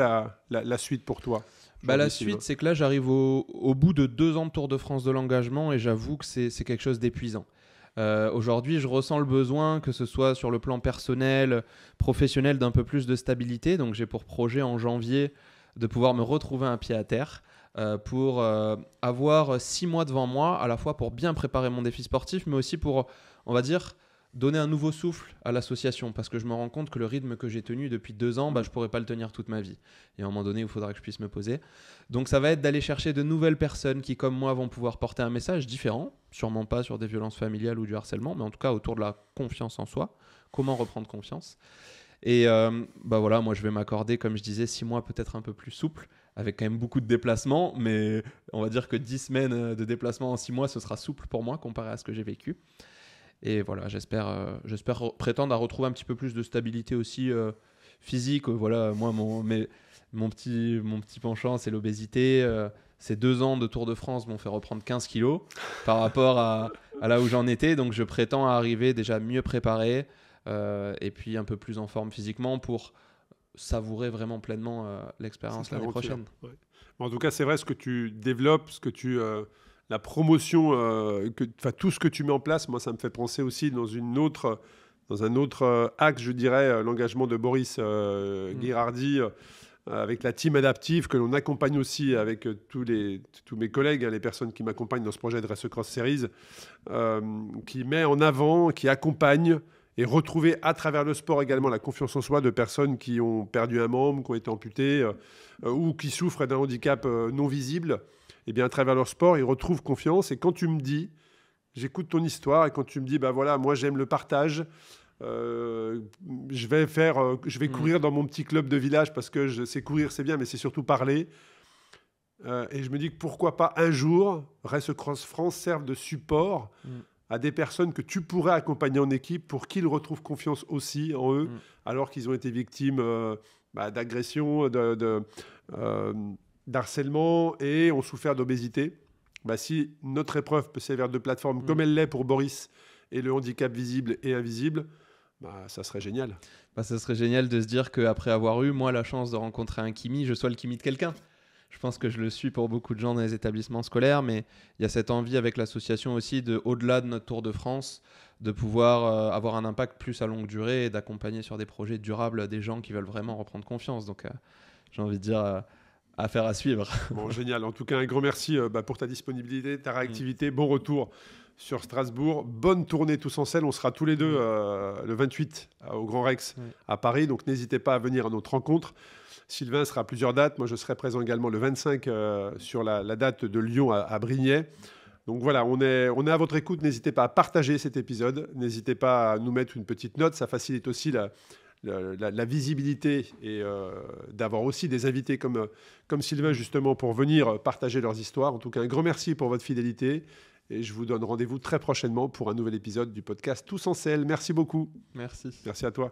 la suite pour toi? La suite, c'est que là, j'arrive au bout de 2 ans de Tour de France de l'engagement et j'avoue que c'est quelque chose d'épuisant. Aujourd'hui, je ressens le besoin, que ce soit sur le plan personnel, professionnel, d'un peu plus de stabilité. Donc, j'ai pour projet en janvier de pouvoir me retrouver un pied à terre. Pour avoir 6 mois devant moi, à la fois pour bien préparer mon défi sportif, mais aussi pour, on va dire, donner un nouveau souffle à l'association, parce que je me rends compte que le rythme que j'ai tenu depuis 2 ans, je ne pourrais pas le tenir toute ma vie. Et à un moment donné, il faudra que je puisse me poser. Donc ça va être d'aller chercher de nouvelles personnes qui, comme moi, vont pouvoir porter un message différent, sûrement pas sur des violences familiales ou du harcèlement, mais en tout cas autour de la confiance en soi, comment reprendre confiance. Et moi je vais m'accorder, comme je disais, 6 mois peut-être un peu plus souple, avec quand même beaucoup de déplacements, mais on va dire que 10 semaines de déplacement en 6 mois, ce sera souple pour moi comparé à ce que j'ai vécu. Et voilà, j'espère prétendre à retrouver un petit peu plus de stabilité aussi physique, voilà, moi, mon petit penchant, c'est l'obésité. Ces 2 ans de Tour de France m'ont fait reprendre 15 kilos par rapport à là où j'en étais. Donc, je prétends arriver déjà mieux préparé et puis un peu plus en forme physiquement pour savourer vraiment pleinement l'expérience l'année prochaine. Ouais. En tout cas, c'est vrai, ce que tu développes, la promotion, tout ce que tu mets en place, moi, ça me fait penser aussi dans un autre axe, je dirais, l'engagement de Boris Guirardi avec la team adaptive que l'on accompagne aussi avec tous mes collègues, les personnes qui m'accompagnent dans ce projet de Race Cross Series, qui met en avant, qui accompagne et retrouver à travers le sport également la confiance en soi de personnes qui ont perdu un membre, qui ont été amputées ou qui souffrent d'un handicap non visible. Et bien à travers leur sport, ils retrouvent confiance. Et quand tu me dis, j'écoute ton histoire, et quand tu me dis, bah voilà, moi j'aime le partage, je vais courir dans mon petit club de village parce que je sais courir, c'est bien, mais c'est surtout parler. Et je me dis que pourquoi pas un jour, Race Cross France serve de support à des personnes que tu pourrais accompagner en équipe pour qu'ils retrouvent confiance aussi en eux, alors qu'ils ont été victimes d'agressions, d'harcèlement et ont souffert d'obésité. Si notre épreuve peut servir de plateforme comme elle l'est pour Boris et le handicap visible et invisible, ça serait génial. Ça serait génial de se dire qu'après avoir eu, moi, la chance de rencontrer un Kimi, je sois le Kimi de quelqu'un. Je pense que je le suis pour beaucoup de gens dans les établissements scolaires, mais il y a cette envie avec l'association aussi, au-delà de notre Tour de France, de pouvoir avoir un impact plus à longue durée et d'accompagner sur des projets durables des gens qui veulent vraiment reprendre confiance. Donc, j'ai envie de dire... affaire à suivre. Bon, génial. En tout cas, un grand merci pour ta disponibilité, ta réactivité. Bon retour sur Strasbourg. Bonne tournée tous en selle. On sera tous les deux le 28 au Grand Rex à Paris. Donc, n'hésitez pas à venir à notre rencontre. Sylvain sera à plusieurs dates. Moi, je serai présent également le 25 sur la date de Lyon à Brignais. Donc voilà, on est à votre écoute. N'hésitez pas à partager cet épisode. N'hésitez pas à nous mettre une petite note. Ça facilite aussi la visibilité et d'avoir aussi des invités comme Sylvain justement pour venir partager leurs histoires. En tout cas, un grand merci pour votre fidélité et je vous donne rendez-vous très prochainement pour un nouvel épisode du podcast Tous en selle. Merci beaucoup. Merci. Merci à toi.